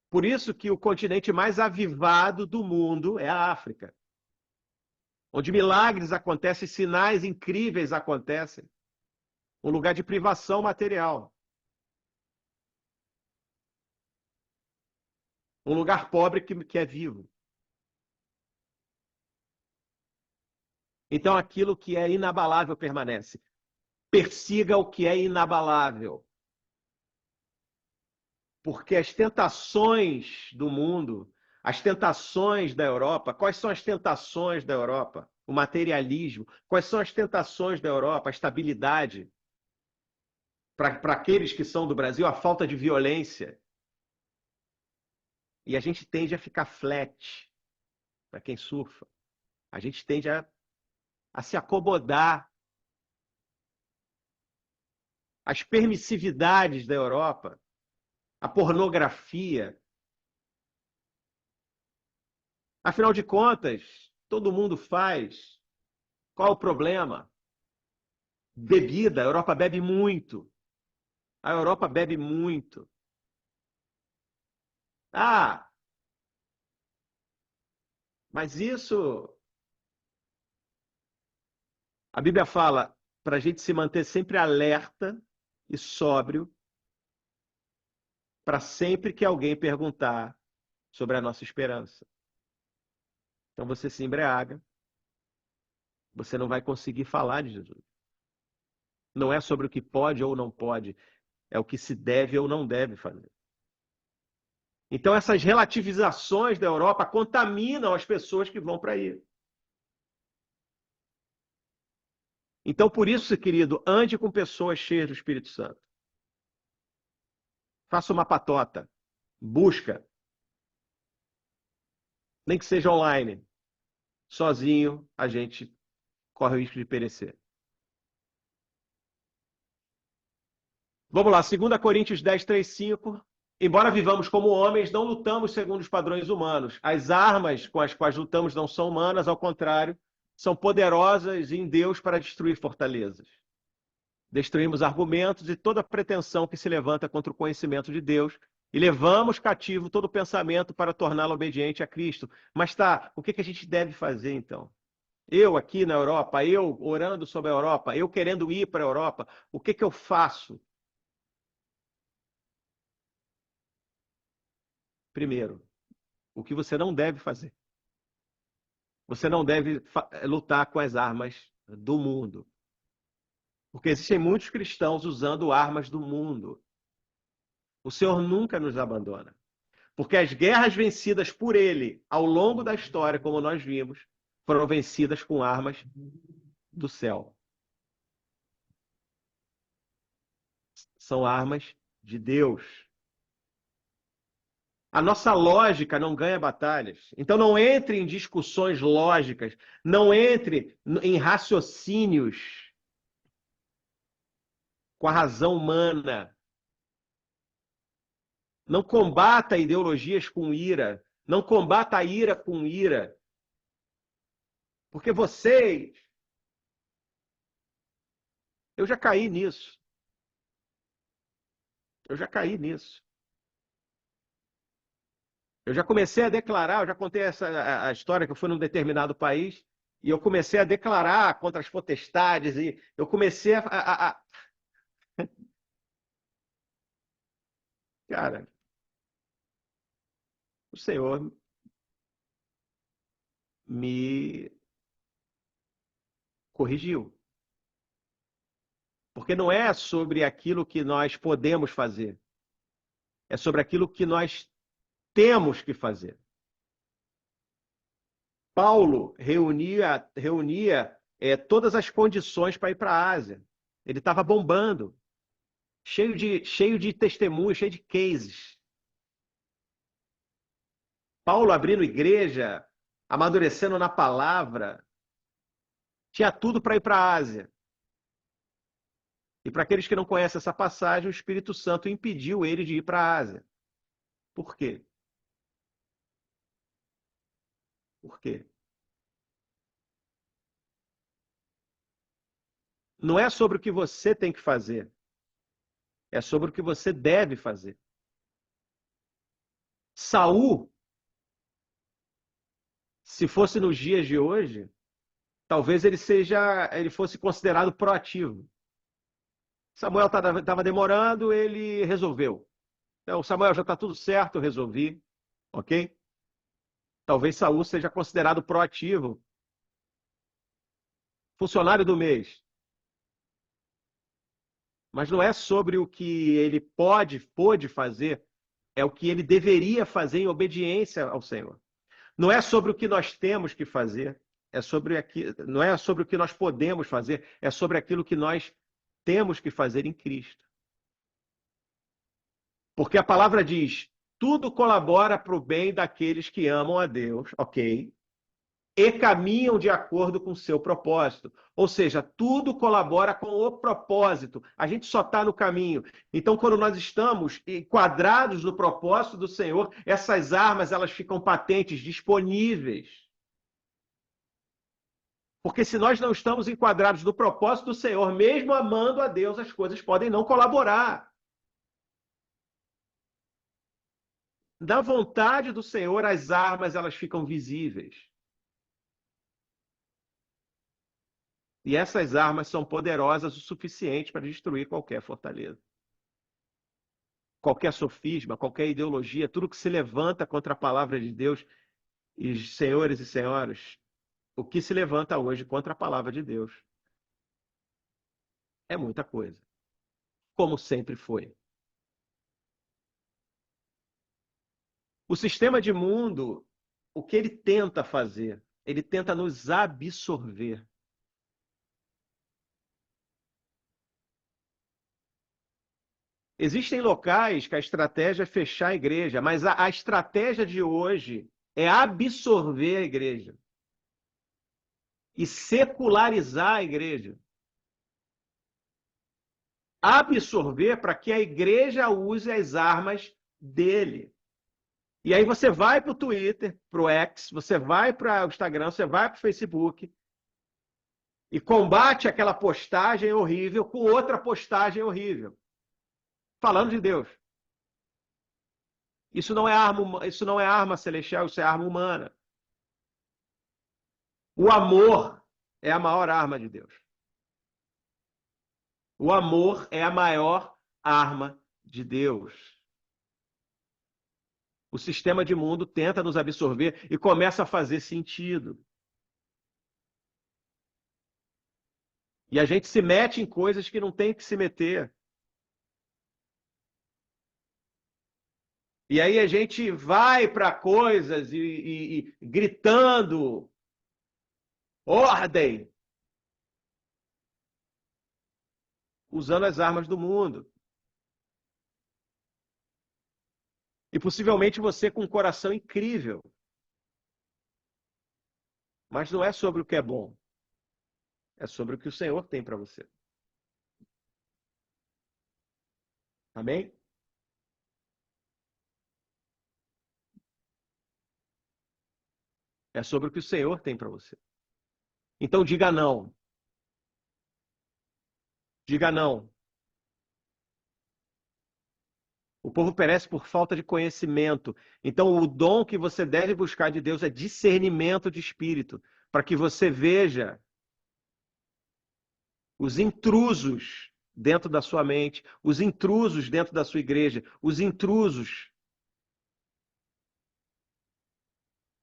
Por isso que o continente mais avivado do mundo é a África, onde milagres acontecem, sinais incríveis acontecem, um lugar de privação material, um lugar pobre que é vivo. Então aquilo que é inabalável permanece. Persiga o que é inabalável. Porque as tentações do mundo, as tentações da Europa, quais são as tentações da Europa? O materialismo. Quais são as tentações da Europa? A estabilidade. Para aqueles que são do Brasil, a falta de violência. E a gente tende a ficar flat, para quem surfa. A gente tende a se acomodar. As permissividades da Europa, a pornografia. Afinal de contas, todo mundo faz. Qual o problema? Bebida, a Europa bebe muito. A Europa bebe muito. Ah, mas isso. A Bíblia fala para a gente se manter sempre alerta e sóbrio, para sempre que alguém perguntar sobre a nossa esperança. Então você se embriaga, você não vai conseguir falar de Jesus. Não é sobre o que pode ou não pode, é o que se deve ou não deve fazer. Então essas relativizações da Europa contaminam as pessoas que vão para aí. Então, por isso, querido, ande com pessoas cheias do Espírito Santo. Faça uma patota. Busca. Nem que seja online. Sozinho, a gente corre o risco de perecer. Vamos lá, 2 Coríntios 10, 3, 5. Embora vivamos como homens, não lutamos segundo os padrões humanos. As armas com as quais lutamos não são humanas, ao contrário, são poderosas em Deus para destruir fortalezas. Destruímos argumentos e toda pretensão que se levanta contra o conhecimento de Deus e levamos cativo todo pensamento para torná-lo obediente a Cristo. Mas tá, o que a gente deve fazer então? Eu aqui na Europa, eu orando sobre a Europa, eu querendo ir para a Europa, o que eu faço? Primeiro, o que você não deve fazer. Você não deve lutar com as armas do mundo. Porque existem muitos cristãos usando armas do mundo. O Senhor nunca nos abandona. Porque as guerras vencidas por ele ao longo da história, como nós vimos, foram vencidas com armas do céu. São armas de Deus. A nossa lógica não ganha batalhas. Então não entre em discussões lógicas, não entre em raciocínios com a razão humana. Não combata ideologias com ira. Não combata a ira com ira. Porque vocês. Eu já caí nisso. Eu já caí nisso. Eu já comecei a declarar, eu já contei a história que eu fui num determinado país e eu comecei a declarar contra as potestades e eu comecei Cara, o Senhor me corrigiu. Porque não é sobre aquilo que nós podemos fazer, é sobre aquilo que nós temos que fazer. Paulo reunia todas as condições para ir para a Ásia. Ele estava bombando, cheio de testemunhos, cheio de cases. Paulo abrindo igreja, amadurecendo na palavra, tinha tudo para ir para a Ásia. E para aqueles que não conhecem essa passagem, o Espírito Santo impediu ele de ir para a Ásia. Por quê? Por quê? Não é sobre o que você tem que fazer, é sobre o que você deve fazer. Saul, se fosse nos dias de hoje, talvez ele fosse considerado proativo. Samuel estava demorando, ele resolveu. Então, Samuel, já está tudo certo, eu resolvi, ok? Talvez Saul seja considerado proativo, funcionário do mês. Mas não é sobre o que ele pôde fazer, é o que ele deveria fazer em obediência ao Senhor. Não é sobre o que nós temos que fazer, não é sobre o que nós podemos fazer, é sobre aquilo que nós temos que fazer em Cristo. Porque a palavra diz: tudo colabora para o bem daqueles que amam a Deus, ok? E caminham de acordo com o seu propósito. Ou seja, tudo colabora com o propósito. A gente só está no caminho. Então, quando nós estamos enquadrados no propósito do Senhor, essas armas elas ficam patentes, disponíveis. Porque se nós não estamos enquadrados no propósito do Senhor, mesmo amando a Deus, as coisas podem não colaborar. Da vontade do Senhor, as armas elas ficam visíveis. E essas armas são poderosas o suficiente para destruir qualquer fortaleza. Qualquer sofisma, qualquer ideologia, tudo que se levanta contra a palavra de Deus, e senhores e senhoras, o que se levanta hoje contra a palavra de Deus é muita coisa, como sempre foi. O sistema de mundo, o que ele tenta fazer? Ele tenta nos absorver. Existem locais que a estratégia é fechar a igreja, mas a estratégia de hoje é absorver a igreja e secularizar a igreja. Absorver para que a igreja use as armas dele. E aí você vai para o Twitter, para o X, você vai para o Instagram, você vai para o Facebook e combate aquela postagem horrível com outra postagem horrível. Falando de Deus. Isso não é arma celestial, isso é arma humana. O amor é a maior arma de Deus. O amor é a maior arma de Deus. O sistema de mundo tenta nos absorver e começa a fazer sentido. E a gente se mete em coisas que não tem que se meter. E aí a gente vai para coisas e gritando ordem, usando as armas do mundo. E possivelmente você com um coração incrível. Mas não é sobre o que é bom. É sobre o que o Senhor tem para você. Amém? É sobre o que o Senhor tem para você. Então diga não. Diga não. O povo perece por falta de conhecimento. Então, o dom que você deve buscar de Deus é discernimento de espírito, para que você veja os intrusos dentro da sua mente, os intrusos dentro da sua igreja, os intrusos.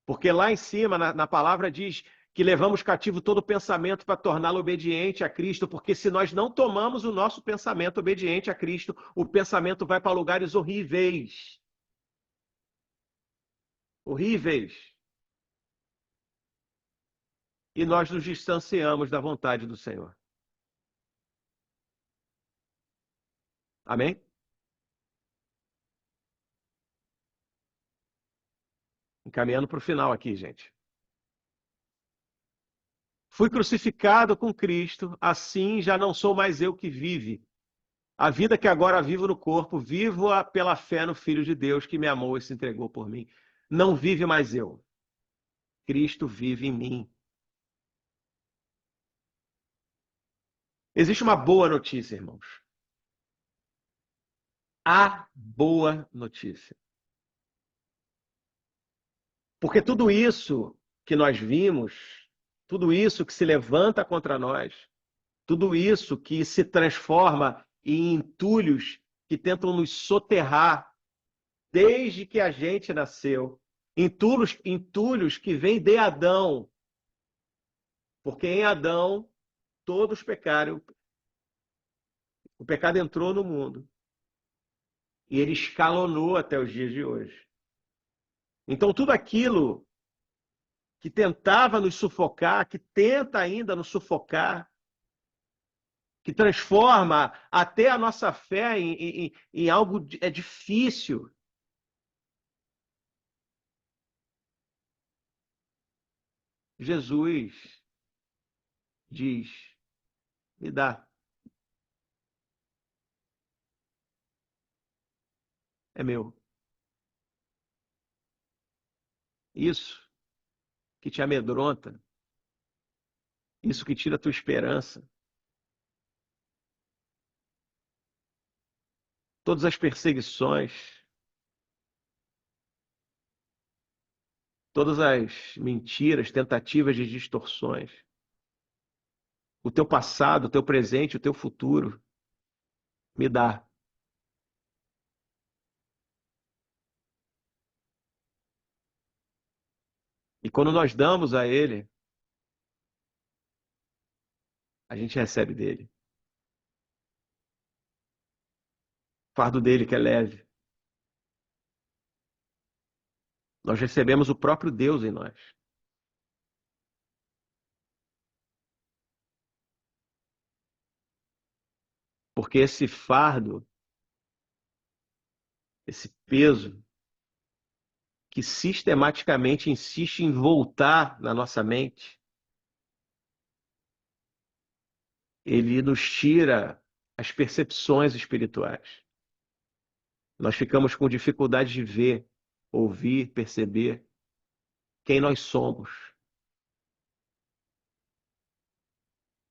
Porque lá em cima, na palavra, diz que levamos cativo todo pensamento para torná-lo obediente a Cristo, porque se nós não tomamos o nosso pensamento obediente a Cristo, o pensamento vai para lugares horríveis. Horríveis. E nós nos distanciamos da vontade do Senhor. Amém? Encaminhando para o final aqui, gente. Fui crucificado com Cristo, assim já não sou mais eu que vive. A vida que agora vivo no corpo, vivo-a pela fé no Filho de Deus que me amou e se entregou por mim. Não vive mais eu. Cristo vive em mim. Existe uma boa notícia, irmãos. A boa notícia. Porque tudo isso que nós vimos, tudo isso que se levanta contra nós, tudo isso que se transforma em entulhos que tentam nos soterrar desde que a gente nasceu, entulhos, entulhos que vêm de Adão, porque em Adão todos pecaram, o pecado entrou no mundo e ele escalonou até os dias de hoje. Então tudo aquilo que tentava nos sufocar, que tenta ainda nos sufocar, que transforma até a nossa fé em algo difícil. Jesus diz: me dá, é meu. Isso que te amedronta, isso que tira a tua esperança, todas as perseguições, todas as mentiras, tentativas de distorções, o teu passado, o teu presente, o teu futuro, me dá. E quando nós damos a Ele, a gente recebe dele. O fardo dele que é leve. Nós recebemos o próprio Deus em nós. Porque esse fardo, esse peso, que sistematicamente insiste em voltar na nossa mente, ele nos tira as percepções espirituais. Nós ficamos com dificuldade de ver, ouvir, perceber quem nós somos.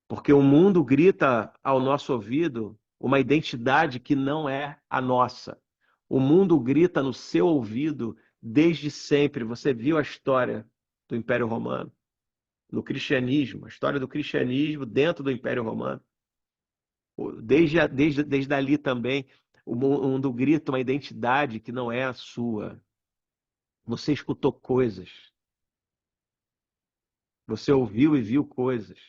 Porque o mundo grita ao nosso ouvido uma identidade que não é a nossa. O mundo grita no seu ouvido desde sempre. Você viu a história do Império Romano, no cristianismo, a história do cristianismo dentro do Império Romano. Desde ali também, o mundo grita uma identidade que não é a sua. Você escutou coisas, você ouviu e viu coisas,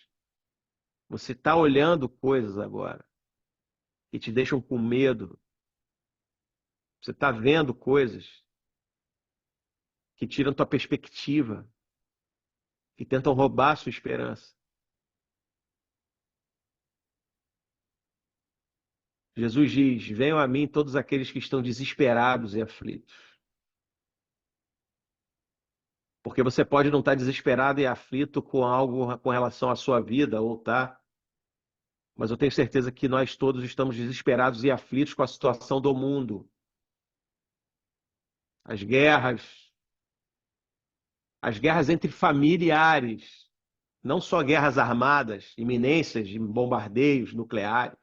você está olhando coisas agora que te deixam com medo. Você está vendo coisas que tiram tua perspectiva, que tentam roubar a sua esperança. Jesus diz: venham a mim todos aqueles que estão desesperados e aflitos. Porque você pode não estar desesperado e aflito com algo com relação à sua vida, ou tá, mas eu tenho certeza que nós todos estamos desesperados e aflitos com a situação do mundo. As guerras, as guerras entre familiares, não só guerras armadas, iminências de bombardeios nucleares,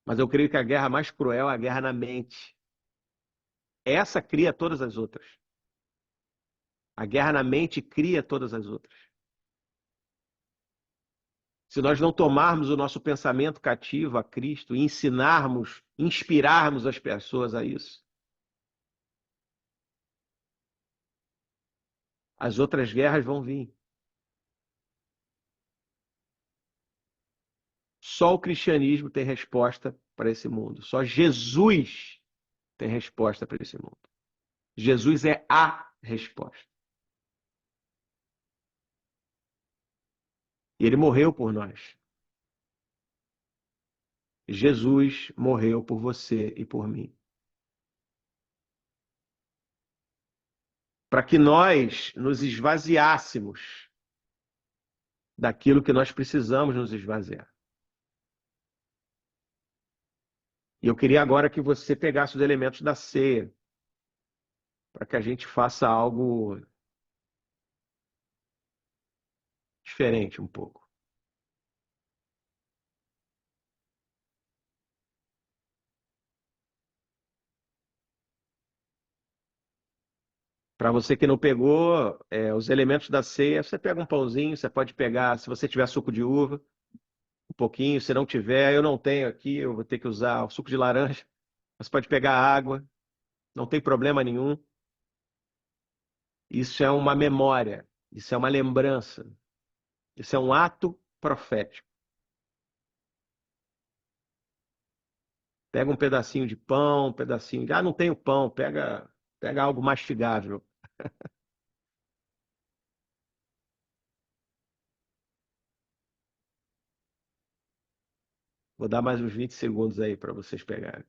mas eu creio que a guerra mais cruel é a guerra na mente. Essa cria todas as outras. A guerra na mente cria todas as outras. Se nós não tomarmos o nosso pensamento cativo a Cristo e ensinarmos, inspirarmos as pessoas a isso, as outras guerras vão vir. Só o cristianismo tem resposta para esse mundo. Só Jesus tem resposta para esse mundo. Jesus é a resposta. E ele morreu por nós. Jesus morreu por você e por mim. Para que nós nos esvaziássemos daquilo que nós precisamos nos esvaziar. E eu queria agora que você pegasse os elementos da ceia, para que a gente faça algo diferente um pouco. Para você que não pegou, os elementos da ceia, você pega um pãozinho, você pode pegar, se você tiver suco de uva, um pouquinho, se não tiver, eu não tenho aqui, eu vou ter que usar o suco de laranja. Você pode pegar água, não tem problema nenhum. Isso é uma memória, isso é uma lembrança, isso é um ato profético. Pega um pedacinho de pão, um pedacinho de... Ah, não tenho pão, pega algo mastigável. Vou dar mais uns 20 segundos aí para vocês pegarem.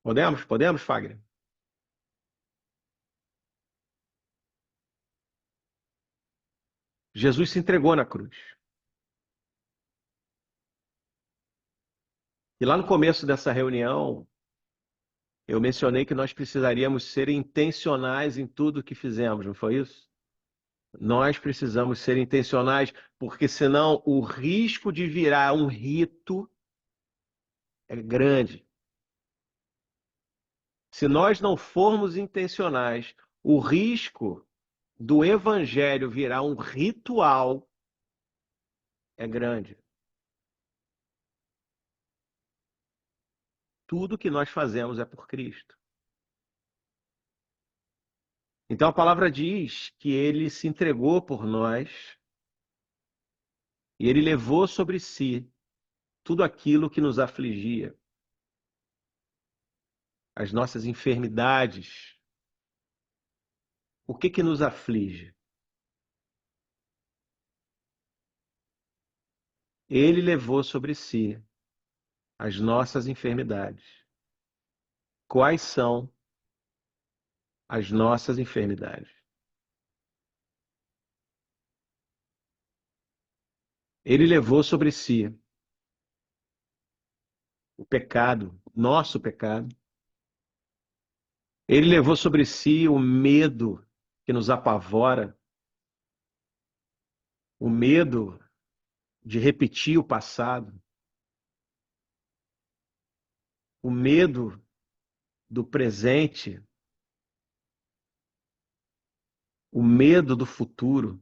Podemos? Podemos, Fagner? Jesus se entregou na cruz. E lá no começo dessa reunião, eu mencionei que nós precisaríamos ser intencionais em tudo que fizemos, não foi isso? Nós precisamos ser intencionais, porque senão o risco de virar um rito é grande. Se nós não formos intencionais, o risco do evangelho virar um ritual é grande. Tudo que nós fazemos é por Cristo. Então a palavra diz que ele se entregou por nós e ele levou sobre si tudo aquilo que nos afligia, as nossas enfermidades. O que que nos aflige? Ele levou sobre si as nossas enfermidades. Quais são as nossas enfermidades? Ele levou sobre si o pecado, nosso pecado. Ele levou sobre si o medo que nos apavora, o medo de repetir o passado, o medo do presente, o medo do futuro.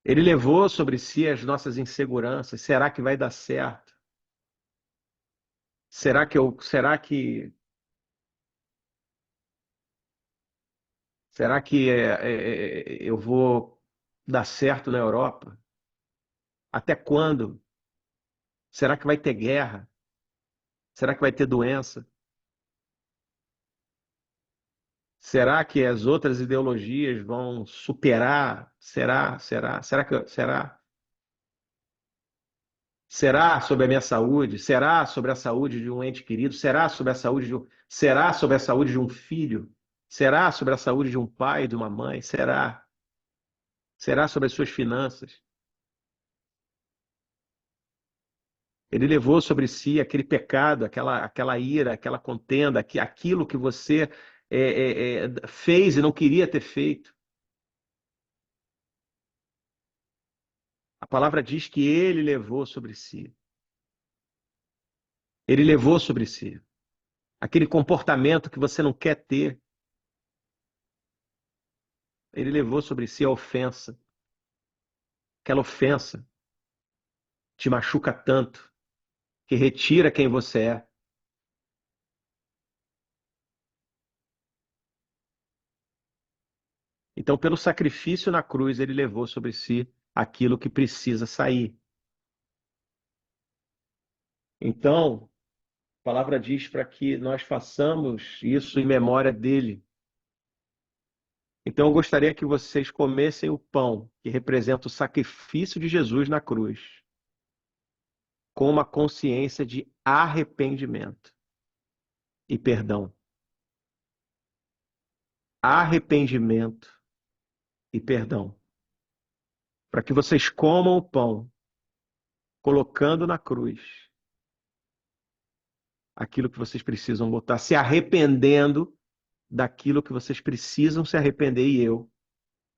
Ele levou sobre si as nossas inseguranças. Será que vai dar certo? Será que eu vou dar certo na Europa? Até quando? Será que vai ter guerra? Será que vai ter doença? Será que as outras ideologias vão superar? Será? Será sobre a minha saúde? Será sobre a saúde de um ente querido? Será sobre a saúde de um filho? Será sobre a saúde de um pai, de uma mãe? Será? Será sobre as suas finanças? Ele levou sobre si aquele pecado, aquela ira, aquela contenda, aquilo que você fez e não queria ter feito. A palavra diz que ele levou sobre si. Ele levou sobre si aquele comportamento que você não quer ter. Ele levou sobre si a ofensa. Aquela ofensa te machuca tanto que retira quem você é. Então, pelo sacrifício na cruz, ele levou sobre si aquilo que precisa sair. Então, a palavra diz para que nós façamos isso em memória dele. Então, eu gostaria que vocês comessem o pão, que representa o sacrifício de Jesus na cruz, com uma consciência de arrependimento e perdão. Arrependimento e perdão. para que vocês comam o pão, colocando na cruz aquilo que vocês precisam botar, se arrependendo daquilo que vocês precisam se arrepender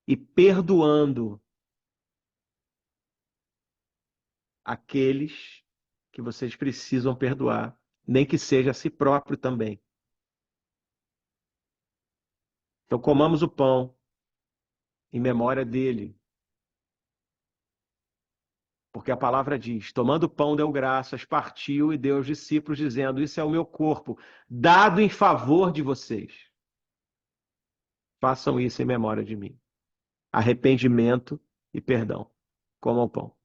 e perdoando aqueles que vocês precisam perdoar, nem que seja a si próprio também. Então comamos o pão em memória dele, porque a palavra diz: tomando o pão, deu graças, partiu e deu aos discípulos, dizendo: isso é o meu corpo, dado em favor de vocês. Façam isso em memória de mim. Arrependimento e perdão. Comam o pão.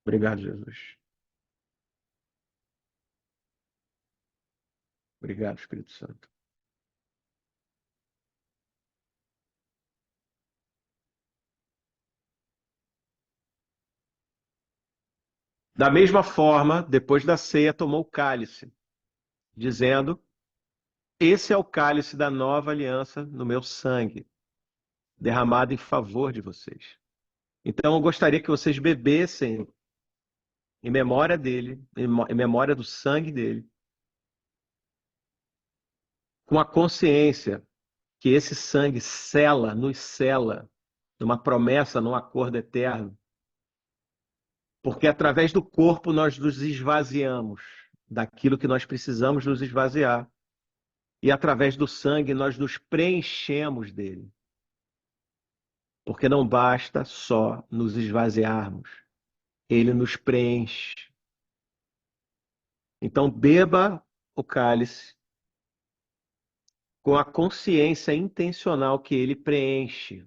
Obrigado, Jesus. Obrigado, Espírito Santo. Da mesma forma, depois da ceia, tomou o cálice, dizendo: esse é o cálice da nova aliança no meu sangue, derramado em favor de vocês. Então, eu gostaria que vocês bebessem em memória dele, em memória do sangue dele, com a consciência que esse sangue nos cela numa promessa, num acordo eterno, porque através do corpo nós nos esvaziamos daquilo que nós precisamos nos esvaziar, e através do sangue nós nos preenchemos dele. Porque não basta só nos esvaziarmos, ele nos preenche. Então, beba o cálice com a consciência intencional que ele preenche.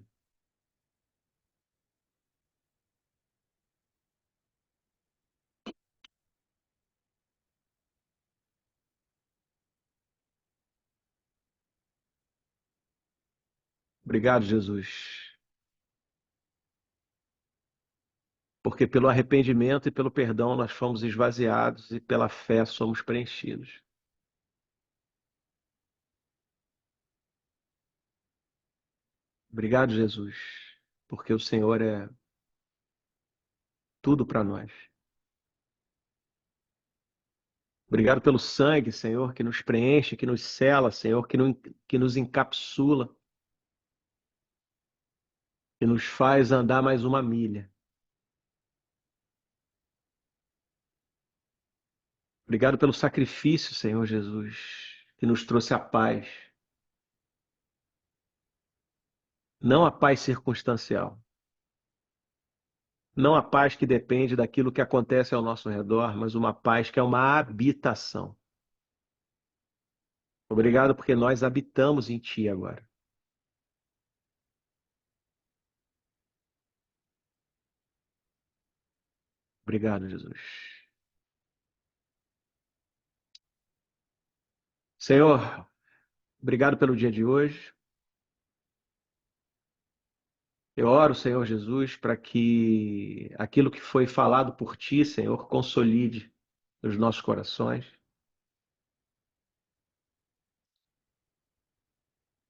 Obrigado, Jesus. Porque pelo arrependimento e pelo perdão nós fomos esvaziados e pela fé somos preenchidos. Obrigado, Jesus, porque o Senhor é tudo para nós. Obrigado pelo sangue, Senhor, que nos preenche, que nos cela, Senhor, que nos encapsula, que nos faz andar mais uma milha. Obrigado pelo sacrifício, Senhor Jesus, que nos trouxe a paz. Não a paz circunstancial. Não a paz que depende daquilo que acontece ao nosso redor, mas uma paz que é uma habitação. Obrigado porque nós habitamos em Ti agora. Obrigado, Jesus. Senhor, obrigado pelo dia de hoje. Eu oro, Senhor Jesus, para que aquilo que foi falado por Ti, Senhor, consolide nos nossos corações.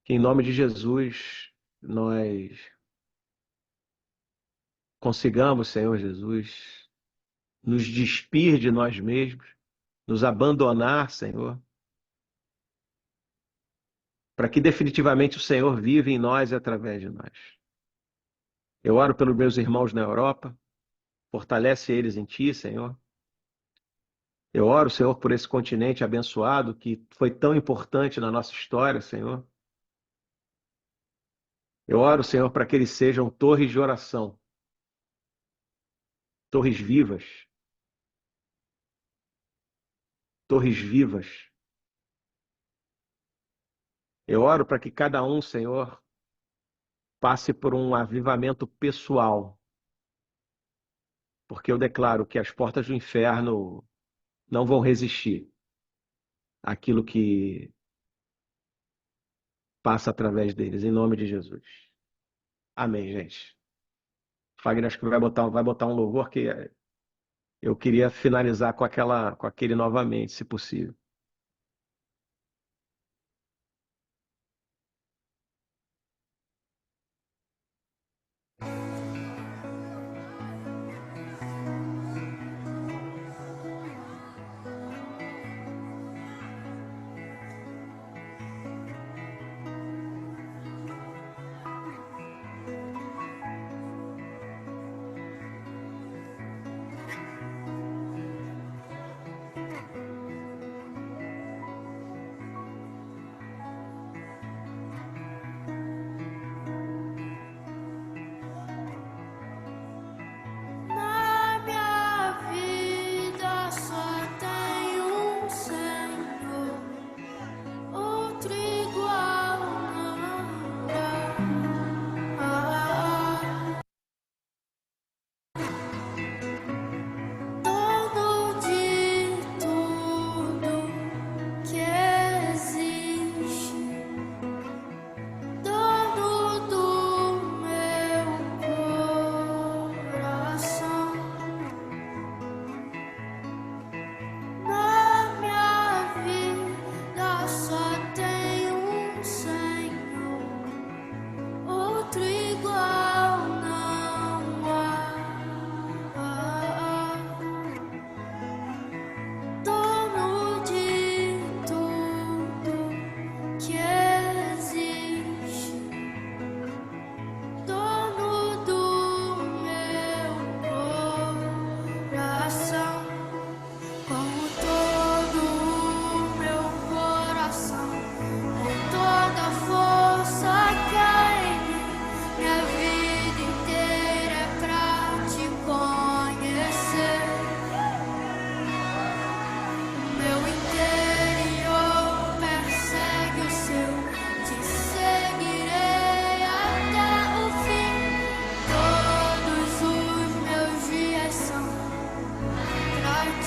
Que em nome de Jesus nós consigamos, Senhor Jesus, nos despir de nós mesmos, nos abandonar, Senhor, para que definitivamente o Senhor viva em nós e através de nós. Eu oro pelos meus irmãos na Europa, fortalece eles em Ti, Senhor. Eu oro, Senhor, por esse continente abençoado que foi tão importante na nossa história, Senhor. Eu oro, Senhor, para que eles sejam torres de oração, torres vivas, torres vivas. Eu oro para que cada um, Senhor, passe por um avivamento pessoal, porque eu declaro que as portas do inferno não vão resistir àquilo que passa através deles, em nome de Jesus. Amém, gente. Fagner acho que vai botar um louvor que eu queria finalizar com aquele novamente, se possível.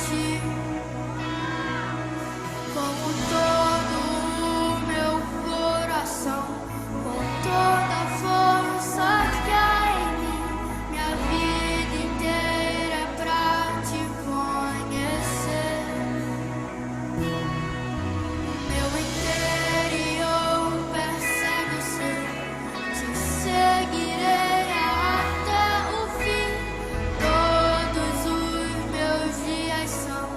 ti, com todo o meu coração, com toda a força que há em mim, minha vida inteira é pra te conhecer. Meu interior persegue o seu, te seguirei até o fim. Todos os meus dias são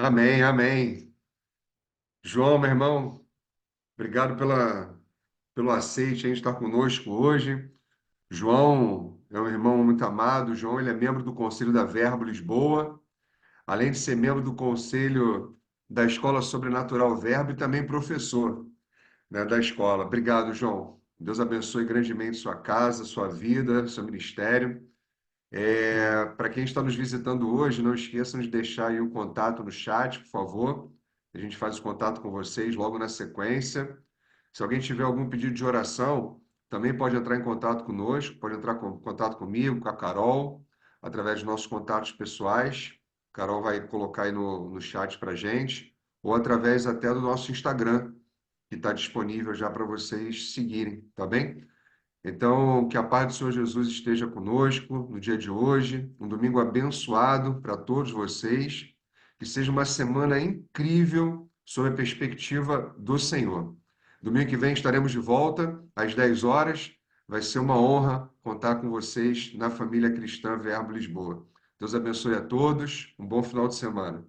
Amém, amém. João, meu irmão, obrigado pelo aceite em estar conosco hoje. João é um irmão muito amado. João, ele é membro do Conselho da Verbo Lisboa, além de ser membro do Conselho da Escola Sobrenatural Verbo e também professor, né, da escola. Obrigado, João. Deus abençoe grandemente sua casa, sua vida, seu ministério. Para quem está nos visitando hoje, não esqueçam de deixar aí o contato no chat, por favor. A gente faz o contato com vocês logo na sequência. Se alguém tiver algum pedido de oração, também pode entrar em contato conosco, pode entrar em contato comigo, com a Carol, através dos nossos contatos pessoais. A Carol vai colocar aí no chat para gente, ou através até do nosso Instagram, que está disponível já para vocês seguirem, tá bem? Então, que a paz do Senhor Jesus esteja conosco no dia de hoje, um domingo abençoado para todos vocês, que seja uma semana incrível sob a perspectiva do Senhor. Domingo que vem estaremos de volta às 10 horas. Vai ser uma honra contar com vocês na família cristã Verbo Lisboa. Deus abençoe a todos, um bom final de semana.